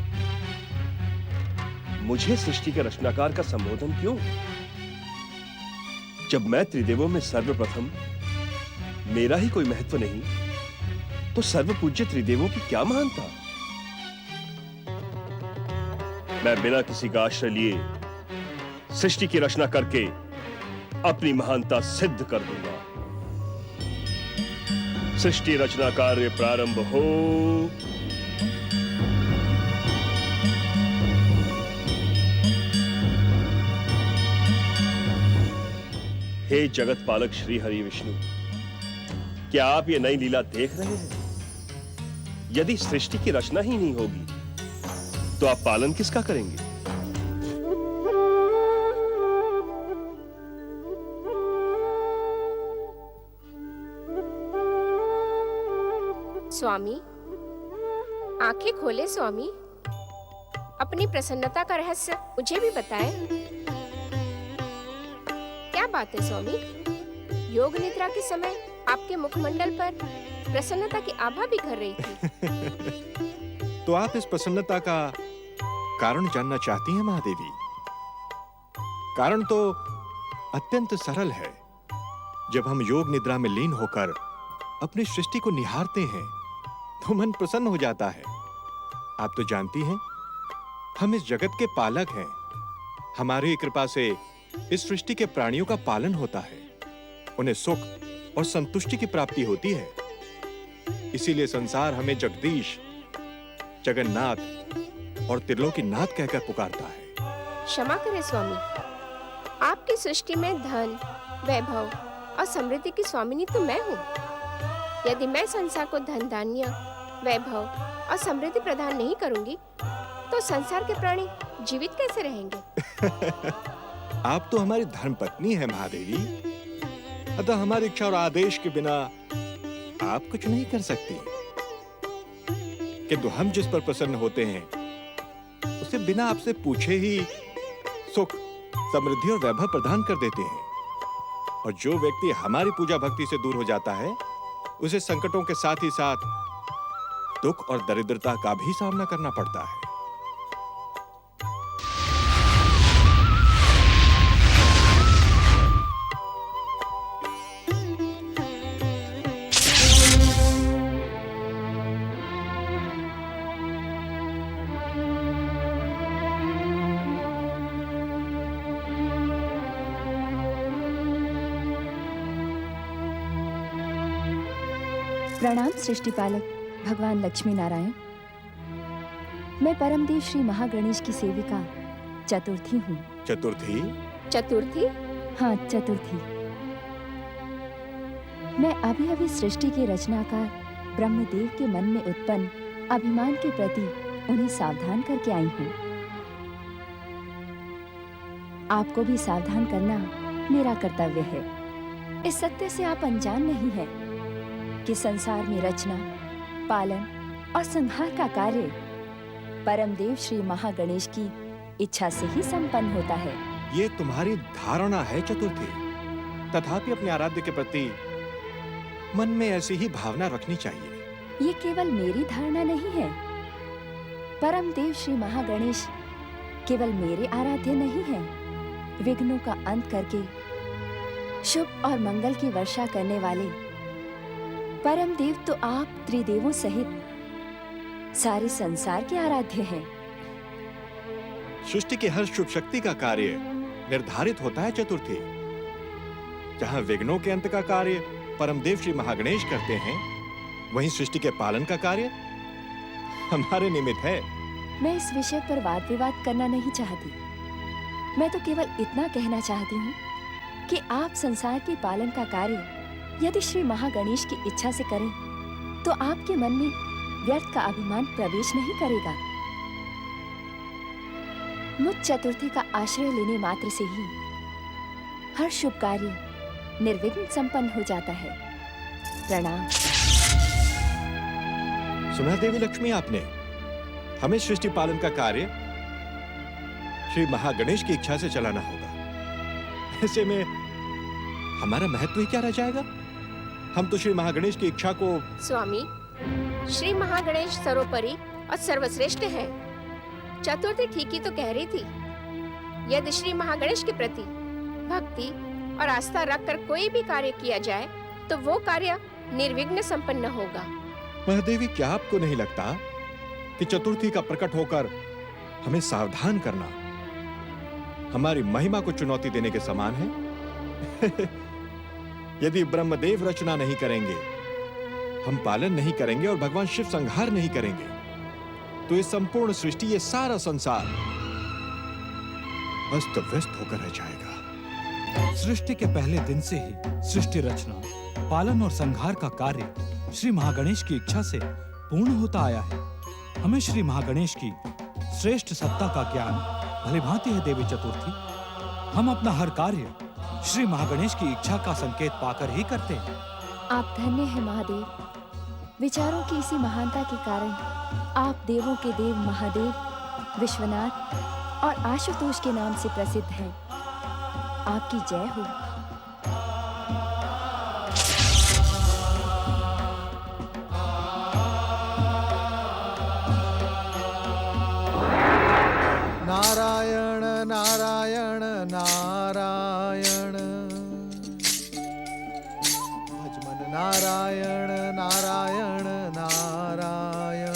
मुझे सृष्टि के रचनाकार का संबोधन क्यों? जब मैं त्रिदेवों में सर्वप्रथम, मेरा ही कोई महत्व नहीं, तो सर्वपूज्य त्रिदेवों की क्या महानता? मैं बिना किसी का आश्रय लिए सृष्टि की रचना करके अपनी महानता सिद्ध कर दूंगा। सृष्टि रचना कार्य प्रारंभ हो। हे जगत पालक श्री हरि विष्णु, क्या आप ये नई लीला देख रहे हैं? यदि सृष्टि की रचना ही नहीं होगी, तो आप पालन किसका करेंगे? स्वामी, आंखें खोले स्वामी। अपनी प्रसन्नता का रहस्य मुझे भी बताएं। क्या बात है स्वामी? योग निद्रा के समय आपके मुखमंडल पर प्रसन्नता की आभा भी घर रही थी। तो आप इस प्रसन्नता का कारण जानना चाहती हैं महादेवी? कारण तो अत्यंत सरल है। जब हम योग निद्रा में लीन होकर अपनी सृष्टि को निहारते हैं, तो मन प्रसन्न हो जाता है। आप तो जानती हैं, हम इस जगत के पालक हैं। हमारी कृपा से इस सृष्टि के प्राणियों का पालन होता है, उन्हें सुख और संतुष्टि की प्राप्ति होती है। इसीलिए संसार हमें जगदीश, जगन्नाथ और त्रिलोकीनाथ कहकर पुकारता है। क्षमा करें स्वामी, आपकी सृष्टि में धन, वैभव और समृद्धि की स्वामिनी तो मैं हूँ। यदि मैं संसार को धन, धान्य, वैभव और समृद्धि प्रदान नहीं करूंगी, तो संसार के प्राणी जीवित कैसे रहेंगे? आप तो हमारी धर्मपत्नी है महादेवी, अतः हमारी इच्छा और आदेश के बिना आप कुछ नहीं कर सकती। किंतु हम जिस पर प्रसन्न होते हैं, उसे बिना आपसे पूछे ही सुख, समृद्धि और वैभव प्रदान कर देते हैं। और जो व्यक्ति हमारी पूजा भक्ति से दूर हो जाता है, उसे संकटों के साथ ही साथ दुख और दरिद्रता का भी सामना करना पड़ता है। प्रणाम सृष्टिपालक भगवान लक्ष्मी नारायण। मैं परमदेव श्री महागणेश की सेविका चतुर्थी हूँ। चतुर्थी? चतुर्थी? हाँ, चतुर्थी। मैं अभी अभी सृष्टि के रचनाकार ब्रह्मदेव के मन में उत्पन्न अभिमान के प्रति उन्हें सावधान करके आई हूँ। आपको भी सावधान करना मेरा कर्तव्य है। इस सत्य से आप अनजान नहीं हैं कि संसार में रचना, पालन और संहार का कार्य परमदेव श्री महागणेश की इच्छा से ही संपन्न होता है। ये तुम्हारी धारणा है चतुर्थी, तथापि अपने आराध्य के प्रति मन में ऐसी ही भावना रखनी चाहिए। ये केवल मेरी धारणा नहीं है। परमदेव श्री महागणेश केवल मेरे आराध्य नहीं है। विघ्नों का अंत करके शुभ और मंगल की वर्षा करने वाले परमदेव तो आप त्रिदेवों सहित सारे संसार के आराध्य हैं। सृष्टि की हर शुभ शक्ति का कार्य निर्धारित होता है चतुर्थी। जहां विघ्नों के अंत का कार्य परमदेव श्री महागणेश करते हैं, वहीं सृष्टि के पालन का कार्य हमारे निमित्त है। मैं इस विषय पर वाद विवाद करना नहीं चाहती। मैं तो केवल इतना कहना चाहती हूँ कि आप संसार के पालन का कार्य यदि श्री महागणेश की इच्छा से करें तो आपके मन में व्यर्थ का अभिमान प्रवेश नहीं करेगा। मुझ चतुर्थी का आश्रय लेने मात्र से ही हर शुभ कार्य निर्विघ्न संपन्न हो जाता है। प्रणाम। सुना देवी लक्ष्मी, आपने हमें सृष्टि पालन का कार्य श्री महागणेश की इच्छा से चलाना होगा। ऐसे में हमारा महत्व ही क्या रह जाएगा? हम तो श्री महागणेश की इच्छा को। स्वामी, श्री महागणेश सर्वोपरि और सर्वश्रेष्ठ है। चतुर्थी ठीक ही तो कह रही थी। यदि श्री महागणेश के प्रति भक्ति और आस्था रखकर कोई भी कार्य किया जाए तो वो कार्य निर्विघ्न संपन्न होगा। महादेवी, क्या आपको नहीं लगता कि चतुर्थी का प्रकट होकर हमें सावधान करना हमारी महिमा को चुनौती देने के समान है? यदि ब्रह्मदेव रचना नहीं करेंगे, हम पालन नहीं करेंगे और भगवान शिव संहार नहीं करेंगे, तो ये संपूर्ण सृष्टि, ये सारा संसार अस्त व्यस्त होकर रह जाएगा। सृष्टि के पहले दिन से ही सृष्टि रचना, पालन और संहार का कार्य श्री महागणेश की इच्छा से पूर्ण होता आया है। हमें श्री महागणेश की श्रेष्ठ सत्ता का ज्ञान भलीभांति है देवी चतुर्थी। हम अपना हर कार्य श्री महागणेश की इच्छा का संकेत पाकर ही करते हैं। आप धन्य हैं महादेव। विचारों की इसी महानता के कारण आप देवों के देव महादेव, विश्वनाथ और आशुतोष के नाम से प्रसिद्ध हैं। आपकी जय हो। नारायण नारायण नारायण, भजमन नारायण नारायण नारायण।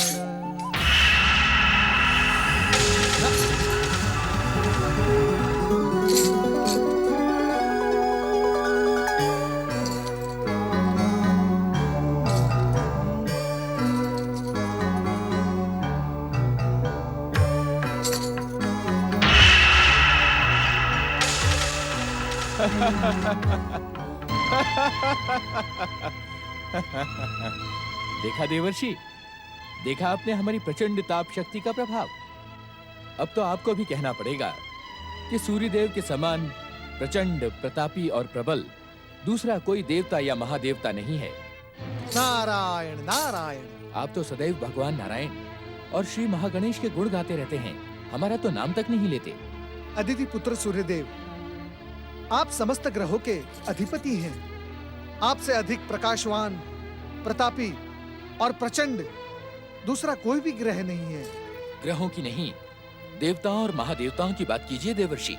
देखा देवर्षि, देखा आपने हमारी प्रचंड ताप शक्ति का प्रभाव। अब तो आपको भी कहना पड़ेगा कि सूर्यदेव के समान प्रचंड, प्रतापी और प्रबल दूसरा कोई देवता या महादेवता नहीं है। नारायण नारायण। आप तो सदैव भगवान नारायण और श्री महागणेश के गुण गाते रहते हैं, हमारा तो नाम तक नहीं लेते। अदिति पुत्र सूर्यदेव, आप समस्त ग्रहों के अधिपति हैं। आपसे अधिक प्रकाशवान, प्रतापी और प्रचंड दूसरा कोई भी ग्रह नहीं है। ग्रहों की नहीं, देवताओं और महादेवताओं की बात कीजिए देवर्षि।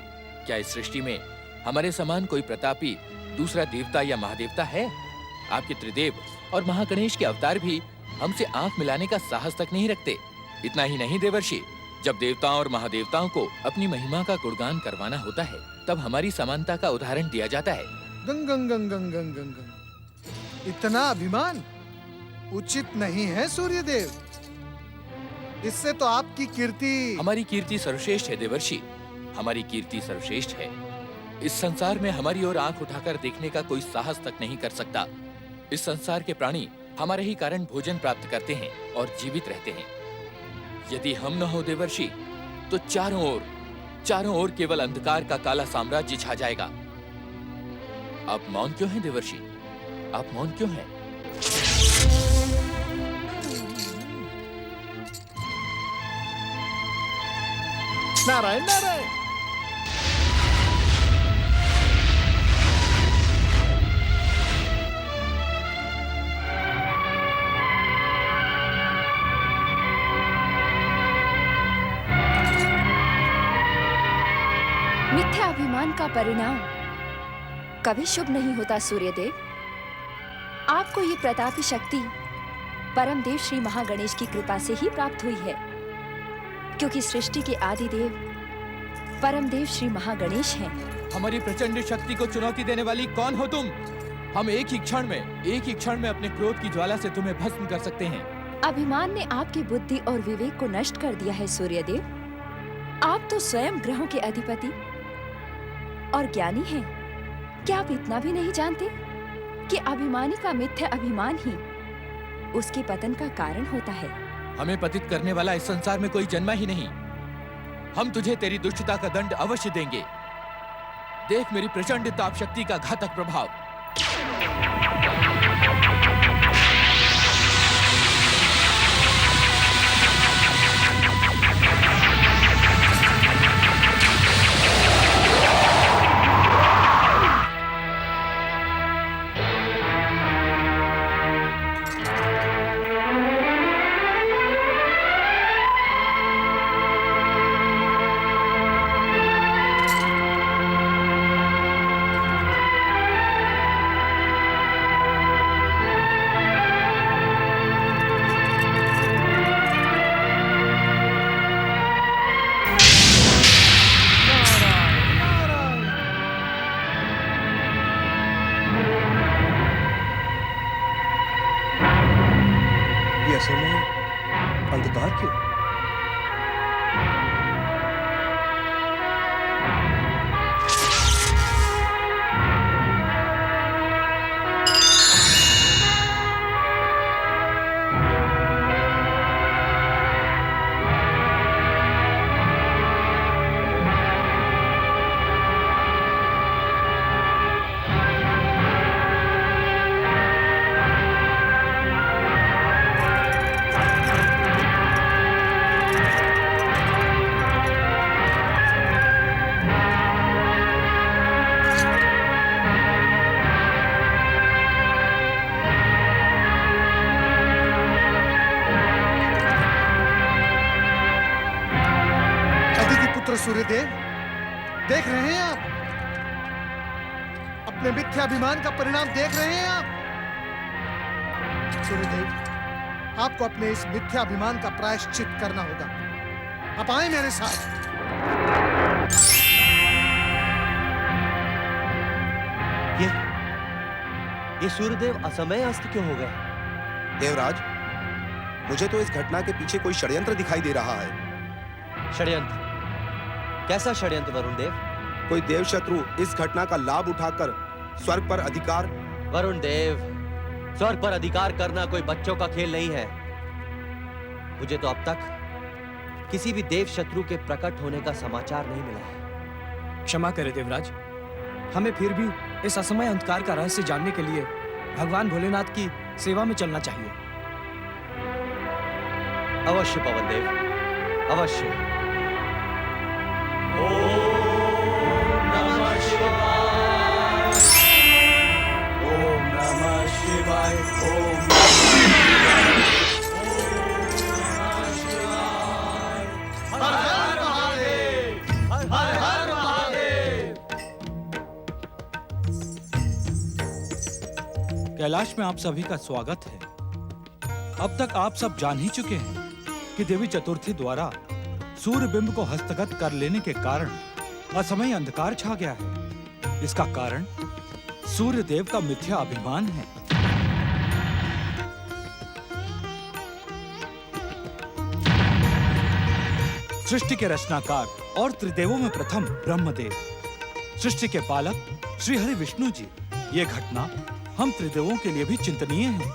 क्या इस सृष्टि में हमारे समान कोई प्रतापी दूसरा देवता या महादेवता है? आपके त्रिदेव और महागणेश के अवतार भी हमसे आंख मिलाने का साहस तक नहीं रखते। इतना ही नहीं देवर्षि, जब देवताओं और महादेवताओं को अपनी महिमा का गुणगान करवाना होता है तब हमारी समानता का उदाहरण दिया जाता है। गंग गंग गंग गंग गंग गंग। इतना अभिमान उचित नहीं है सूर्यदेव। इससे तो आपकी कीर्ति। हमारी कीर्ति सर्वश्रेष्ठ है देवर्षि, हमारी कीर्ति सर्वश्रेष्ठ है। इस संसार में हमारी ओर आंख उठाकर देखने का कोई साहस तक नहीं कर सकता। इस संसार के प्राणी हमारे ही कारण भोजन प्राप्त करते हैं और जीवित रहते हैं। यदि हम न हो देवर्षि, तो चारों ओर केवल अंधकार का काला साम्राज्य छा जाएगा। आप मौन क्यों हैं देवर्षि? आप मौन क्यों हैं? नारायण नारायण। मिथ्या अभिमान का परिणाम कभी शुभ नहीं होता सूर्यदेव। आपको ये प्रतापी शक्ति परमदेव श्री महागणेश की कृपा से ही प्राप्त हुई है, क्योंकि सृष्टि के आदिदेव परमदेव श्री महागणेश हैं। हमारी प्रचंड शक्ति को चुनौती देने वाली कौन हो तुम? हम एक ही क्षण में अपने क्रोध की ज्वाला से तुम्हें भस्म कर सकते हैं। अभिमान ने आपकी बुद्धि और विवेक को नष्ट कर दिया है सूर्यदेव। आप तो स्वयं ग्रहों के अधिपति और ज्ञानी हैं। क्या आप इतना भी नहीं जानते कि अभिमानी का मिथ्या अभिमान ही उसके पतन का कारण होता है? हमें पतित करने वाला इस संसार में कोई जन्मा ही नहीं। हम तुझे तेरी दुष्टता का दंड अवश्य देंगे। देख मेरी प्रचंड ताप शक्ति का घातक प्रभाव। अंधकार क्यों? सूर्यदेव, देख रहे हैं आप? अपने मिथ्याभिमान का परिणाम देख रहे हैं आप? सूर्यदेव, आपको अपने इस मिथ्याभिमान का प्रायश्चित करना होगा। आप आए मेरे साथ। ये सूर्यदेव असमय अस्त क्यों हो गए? देवराज, मुझे तो इस घटना के पीछे कोई षड्यंत्र दिखाई दे रहा है। षड्यंत्र? कैसा षड्यंत्र वरुण देव? कोई देव शत्रु इस घटना का लाभ उठाकर स्वर्ग पर अधिकार। वरुण देव, स्वर्ग पर अधिकार करना कोई बच्चों का खेल नहीं है। मुझे तो अब तक किसी भी देव शत्रु के प्रकट होने का समाचार नहीं मिला है। क्षमा करें देवराज, हमें फिर भी इस असमय अंधकार का रहस्य जानने के लिए भगवान भोलेनाथ की सेवा में चलना चाहिए। अवश्य पवन देव, अवश्य। ओम नमः शिवाय, ओम नमः शिवाय, ओम नमः शिवाय। हर हर महादेव, हर हर महादेव। कैलाश में आप सभी का स्वागत है। अब तक आप सब जान ही चुके हैं कि देवी चतुर्थी द्वारा सूर्य बिंब को हस्तगत कर लेने के कारण असमय अंधकार छा गया है। इसका कारण सूर्य देव का मिथ्या अभिमान है। सृष्टि के रचनाकार और त्रिदेवों में प्रथम ब्रह्मदेव, सृष्टि के पालक श्री हरि विष्णु जी। ये घटना हम त्रिदेवों के लिए भी चिंतनीय है।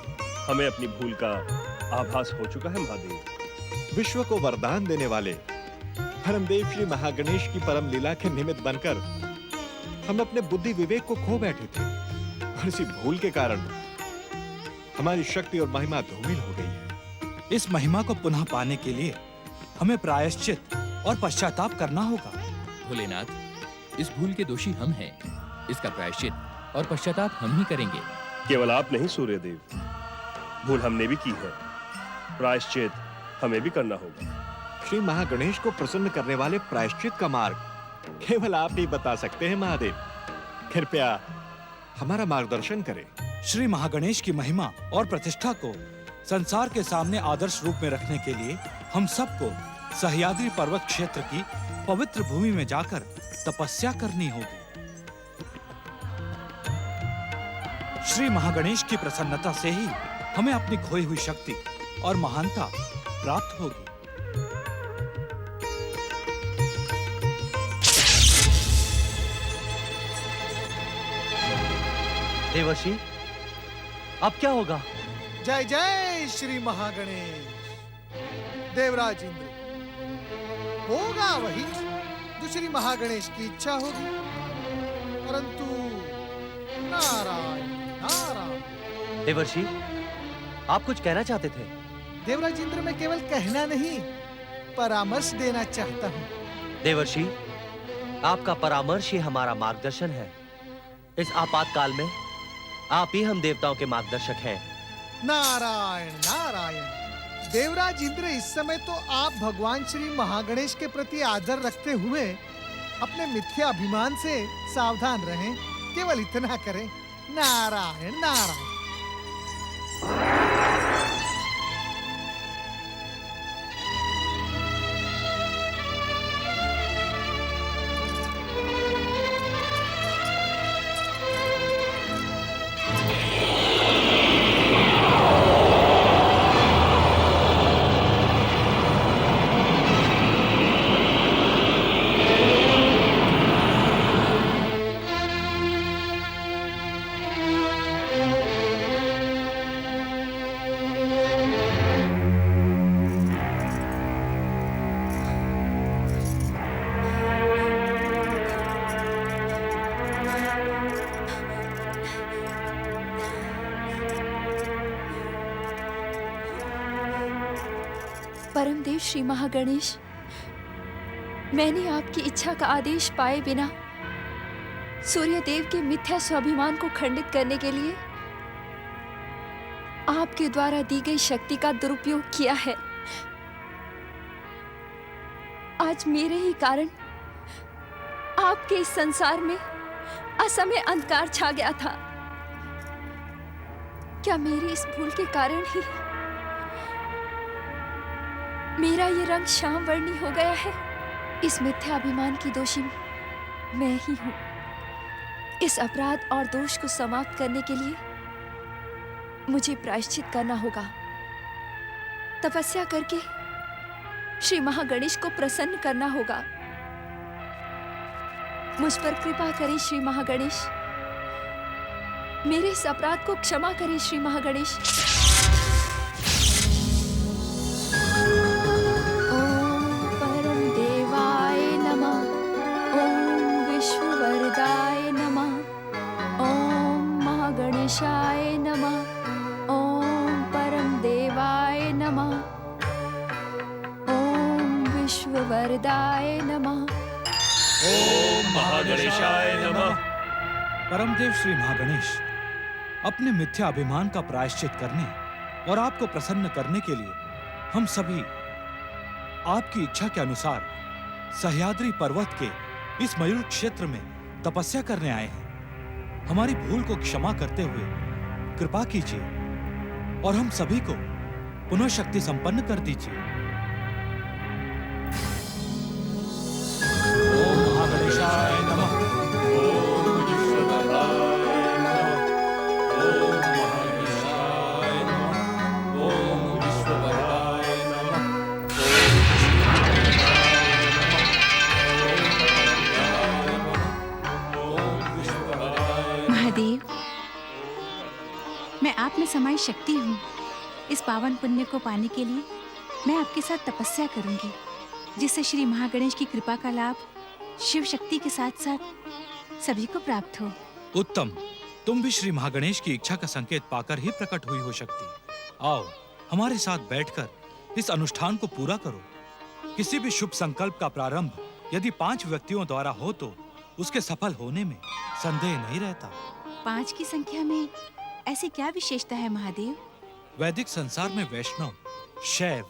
हमें अपनी भूल का आभास हो चुका है महादेव। विश्व को वरदान देने वाले परमदेव श्री महागणेश की परम लीला के निमित्त बनकर हम अपने बुद्धि विवेक को खो बैठे थे और इसी भूल के कारण हमारी शक्ति और महिमा धूमिल हो गई है। इस महिमा को पुनः पाने के लिए हमें प्रायश्चित और पश्चाताप करना होगा। भोलेनाथ, इस भूल के दोषी हम हैं। इसका प्रायश्चित और पश्चाताप हम ही करेंगे। केवल आप नहीं सूर्यदेव, भूल हमने भी की है, प्रायश्चित हमें भी करना होगा। श्री महागणेश को प्रसन्न करने वाले प्रायश्चित का मार्ग केवल आप ही बता सकते हैं महादेव। कृपया हमारा मार्गदर्शन करें। श्री महागणेश की महिमा और प्रतिष्ठा को संसार के सामने आदर्श रूप में रखने के लिए हम सबको सह्याद्री पर्वत क्षेत्र की पवित्र भूमि में जाकर तपस्या करनी होगी। श्री महागणेश की प्रसन्नता से ही हमें अपनी खोई हुई शक्ति और महानता प्राप्त होगी। देवर्षि, अब क्या होगा? जय जय श्री महागणेश। देवराज इंद्र, होगा वही जो श्री महागणेश की इच्छा होगी, परंतु नारायण नारायण। देवर्षि, आप कुछ कहना चाहते थे? देवराज इंद्र, मैं केवल कहना नहीं, परामर्श देना चाहता हूँ। देवर्षि, आपका परामर्श ही हमारा मार्गदर्शन है। इस आपातकाल में आप ही हम देवताओं के मार्गदर्शक हैं। नारायण नारायण। देवराज इंद्र, इस समय तो आप भगवान श्री महागणेश के प्रति आदर रखते हुए अपने मिथ्या अभिमान से सावधान रहें। केवल इतना करें। नारायण नारायण। परमदेव श्री महागणेश, मैंने आपकी इच्छा का आदेश पाए बिना सूर्य देव के मिथ्या स्वाभिमान को खंडित करने के लिए आपके द्वारा दी गई शक्ति का दुरुपयोग किया है। आज मेरे ही कारण आपके इस संसार में असमय अंधकार छा गया था। क्या मेरी इस भूल के कारण ही मेरा ये रंग श्याम वर्णी हो गया है? इस मिथ्या अभिमान की दोषी मैं ही हूं। इस अपराध और दोष को समाप्त करने के लिए मुझे प्रायश्चित करना होगा। तपस्या करके श्री महागणेश को प्रसन्न करना होगा। मुझ पर कृपा करें श्री महागणेश। मेरे इस अपराध को क्षमा करें श्री महागणेश। गणेशाय नमः। ओम परम देवाय नमः। ओम विश्ववरदाय नमः। ओम महागणेशाय नमः। परमदेव श्री महागणेश, अपने मिथ्या अभिमान का प्रायश्चित करने और आपको प्रसन्न करने के लिए हम सभी आपकी इच्छा के अनुसार सह्याद्री पर्वत के इस मयूर क्षेत्र में तपस्या करने आए हैं। हमारी भूल को क्षमा करते हुए कृपा कीजिए और हम सभी को पुनः शक्ति संपन्न कर दीजिए। ओम महागणेशाय नमः। ओम विश्ववरदाय नमः। ओम महागणेशाय नमः। ओम विश्ववरदाय नमः। महादेव, मैं आप में में समाई शक्ति हूँ। इस पावन पुण्य को पाने के लिए मैं आपके साथ तपस्या करूंगी, जिससे श्री महागणेश की कृपा का लाभ शिव शक्ति के साथ साथ सभी को प्राप्त हो। उत्तम, तुम भी श्री महागणेश की इच्छा का संकेत पाकर ही प्रकट हुई हो शक्ति। आओ हमारे साथ बैठकर इस अनुष्ठान को पूरा करो। किसी भी शुभ संकल्प का प्रारंभ यदि 5 व्यक्तियों द्वारा हो तो उसके सफल होने में संदेह नहीं रहता। 5 की संख्या में ऐसी क्या विशेषता है महादेव? वैदिक संसार में वैष्णव, शैव,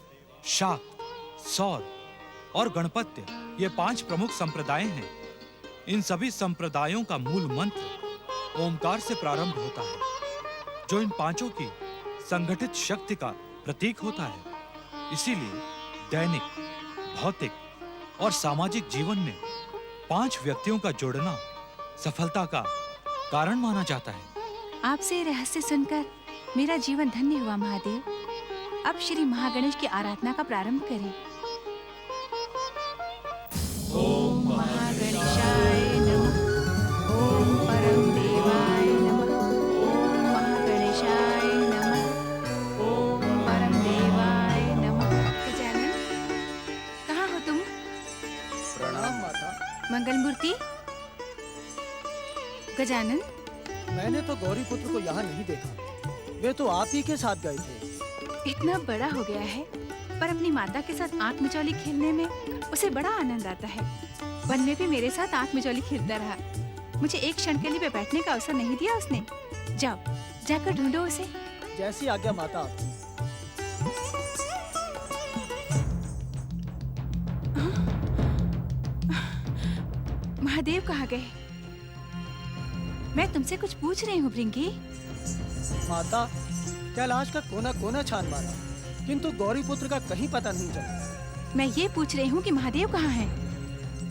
शाक्त, सौर और गणपत्य ये 5 प्रमुख संप्रदाय हैं। इन सभी संप्रदायों का मूल मंत्र ओमकार से प्रारंभ होता है, जो इन 5 की संगठित शक्ति का प्रतीक होता है। इसीलिए दैनिक, भौतिक और सामाजिक जीवन में 5 व्यक्तियों का जुड़ना सफलता का कारण माना जाता है। आपसे रहस्य सुनकर मेरा जीवन धन्य हुआ महादेव। अब श्री महागणेश की आराधना का प्रारंभ करें। ओम महागणेशाय नमः। ओम परम देवाय नमः। ओम महागणेशाय नमः। ओम परम देवाय नमः। गजानन, कहाँ हो तुम? प्रणाम माता। मंगल मूर्ति। गजानन, मैंने तो गौरी पुत्र को यहाँ नहीं देखा, वे तो आप ही के साथ गए थे। इतना बड़ा हो गया है, पर अपनी माता के साथ आंख मिचौली खेलने में उसे बड़ा आनंद आता है। वन में भी मेरे साथ आंख मिचौली खेलता रहा। मुझे एक क्षण के लिए भी बैठने का अवसर नहीं दिया उसने। जाओ, जाकर ढूंढो उसे। जैसी आज्ञा माता आपकी। महादेव कहाँ गए? मैं तुमसे कुछ पूछ रही हूँ भृंगी। माता, कैलाश का कोना कोना छान मारा, किंतु गौरी पुत्र का कहीं पता नहीं चला। मैं ये पूछ रही हूँ कि महादेव कहाँ हैं?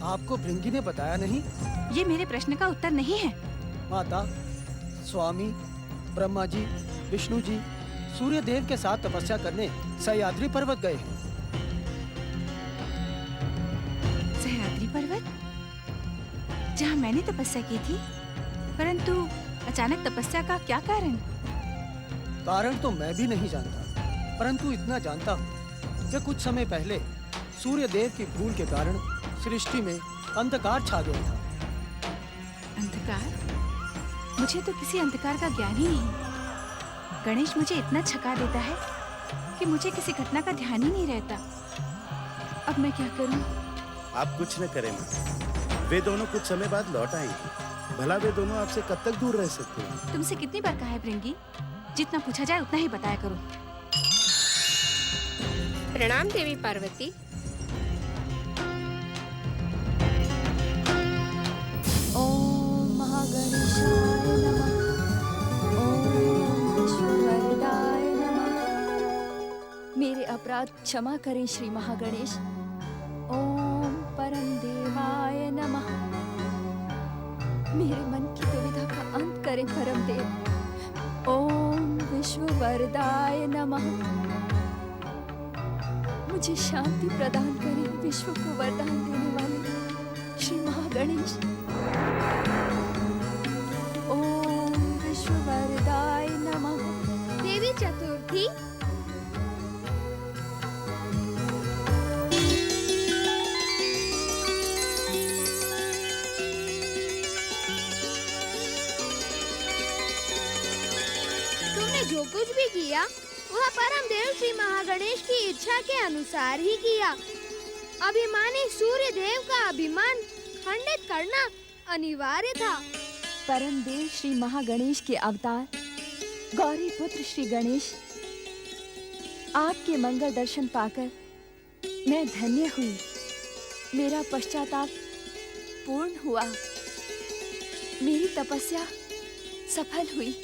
आपको भृंगी ने बताया नहीं? ये मेरे प्रश्न का उत्तर नहीं है। माता, स्वामी ब्रह्मा जी, विष्णु जी सूर्य देव के साथ तपस्या करने सह्याद्री पर्वत गए हैं। सह्याद्री पर्वत, जहाँ मैंने तपस्या की थी, परंतु अचानक तपस्या का क्या कारण? कारण तो मैं भी नहीं जानता, परंतु इतना जानता हूँ कि कुछ समय पहले सूर्य देव की भूल के कारण सृष्टि में अंधकार छा गया था। अंधकार? मुझे तो किसी अंधकार का ज्ञान ही नहीं। गणेश मुझे इतना छका देता है कि मुझे किसी घटना का ध्यान ही नहीं रहता। अब मैं क्या करूं? आप कुछ न करें माँ। वे दोनों कुछ समय बाद लौट आएंगे। भला वे दोनों आपसे कब तक दूर रह सकते हैं? तुमसे कितनी बार कहा है भृंगी, जितना पूछा जाए उतना ही बताया करो। प्रणाम देवी पार्वती। ओम महागणेशाय नमः। ओम विष्णुवरदाय नमः। मेरे अपराध क्षमा करें श्री महागणेश। ओम परम देवाय नमः। मेरे मन की दुविधा का अंत करें परम देव। ओम विश्ववरदाय नमः। मुझे शांति प्रदान करें विश्व को वरदान देने वाले श्री महागणेश। ओम विश्ववरदाय नमः। देवी चतुर्थी, तुमने जो कुछ भी किया वह परम देव श्री महागणेश की इच्छा के अनुसार ही किया। अभिमानी सूर्य देव का अभिमान खंडित करना अनिवार्य था। परम देव श्री महागणेश के अवतार गौरी पुत्र श्री गणेश, आपके मंगल दर्शन पाकर मैं धन्य हुई। मेरा पश्चाताप पूर्ण हुआ। मेरी तपस्या सफल हुई।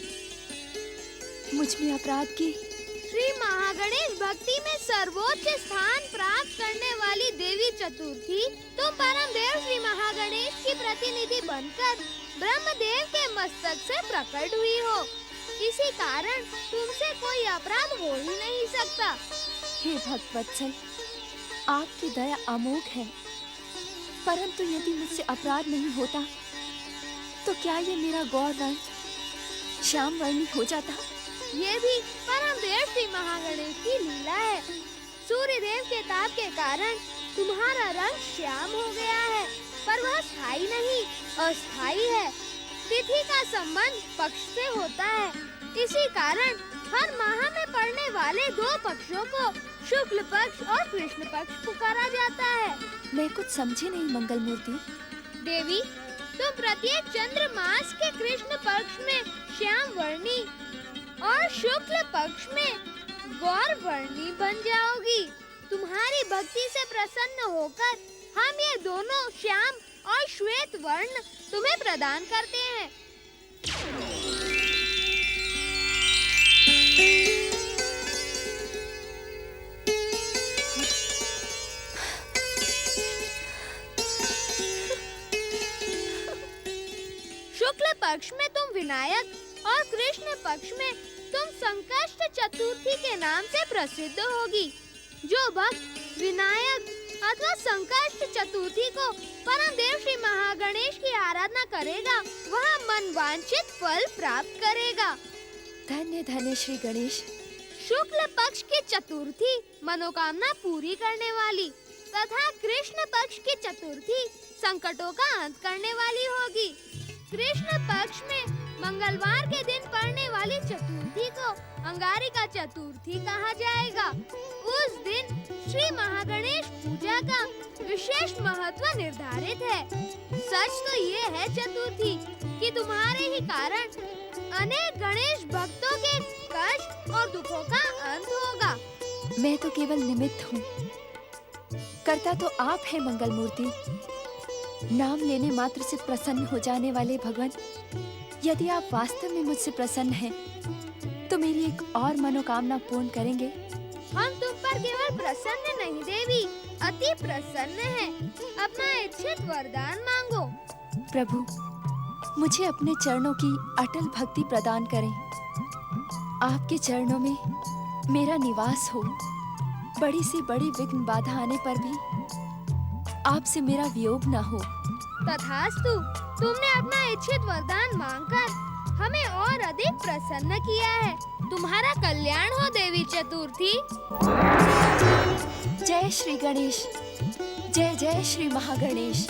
मुझ में अपराध की श्री महागणेश भक्ति में सर्वोच्च स्थान प्राप्त करने वाली देवी चतुर्थी, तुम परम देव श्री महागणेश की प्रतिनिधि बनकर ब्रह्मदेव के मस्तक से प्रकट हुई हो। इसी कारण तुमसे कोई अपराध हो ही नहीं सकता। हे भक्तवत्सल, आपकी दया अमोघ है, परंतु यदि मुझसे अपराध नहीं होता तो क्या ये मेरा गौर वर्ण श्याम वर्णी हो जाता? ये भी परमदेव श्री महागणेश की लीला है। सूर्य देव के ताप के कारण तुम्हारा रंग श्याम हो गया है, पर वह स्थायी नहीं, अस्थायी है। तिथि का संबंध पक्ष से होता है, इसी कारण हर माह में पड़ने वाले 2 पक्षों को शुक्ल पक्ष और कृष्ण पक्ष पुकारा जाता है। मैं कुछ समझी नहीं मंगल मूर्ति। देवी, तुम प्रत्येक चंद्र मास के कृष्ण पक्ष में श्याम वर्णी और शुक्ल पक्ष में गौर वर्णी बन जाओगी। तुम्हारी भक्ति से प्रसन्न होकर हम ये दोनों श्याम और श्वेत वर्ण तुम्हें प्रदान करते हैं। शुक्ल पक्ष में तुम विनायक और कृष्ण पक्ष में तुम संकष्ट चतुर्थी के नाम से प्रसिद्ध होगी। जो भक्त विनायक अथवा संकष्ट चतुर्थी को परमदेव श्री महागणेश की आराधना करेगा, वह मनवांछित फल प्राप्त करेगा। धन्य धन्य श्री गणेश। शुक्ल पक्ष की चतुर्थी मनोकामना पूरी करने वाली तथा कृष्ण पक्ष की चतुर्थी संकटों का अंत करने वाली होगी। कृष्ण पक्ष में मंगलवार के दिन पड़ने वाली चतुर्थी को अंगारिका चतुर्थी कहा जाएगा। उस दिन श्री महागणेश पूजा का विशेष महत्व निर्धारित है। सच तो ये है चतुर्थी कि तुम्हारे ही कारण अनेक गणेश भक्तों के कष्ट और दुखों का अंत होगा। मैं तो केवल निमित्त हूँ, करता तो आप है मंगल मूर्ति। नाम लेने मात्र से प्रसन्न हो जाने वाले भगवान, यदि आप वास्तव में मुझसे प्रसन्न हैं, तो मेरी एक और मनोकामना पूर्ण करेंगे। हम तुम पर केवल प्रसन्न नहीं देवी, अति प्रसन्न हैं। अपना इच्छित वरदान मांगो। प्रभु, मुझे अपने चरणों की अटल भक्ति प्रदान करें। आपके चरणों में मेरा निवास हो। बड़ी से बड़ी विघ्न बाधा आने पर भी आपसे मेरा वियोग न हो। तथास्तु। तुमने अपना इच्छित वरदान मांगकर हमें और अधिक प्रसन्न किया है। तुम्हारा कल्याण हो देवी चतुर्थी। जय श्री गणेश, जय जय श्री महागणेश।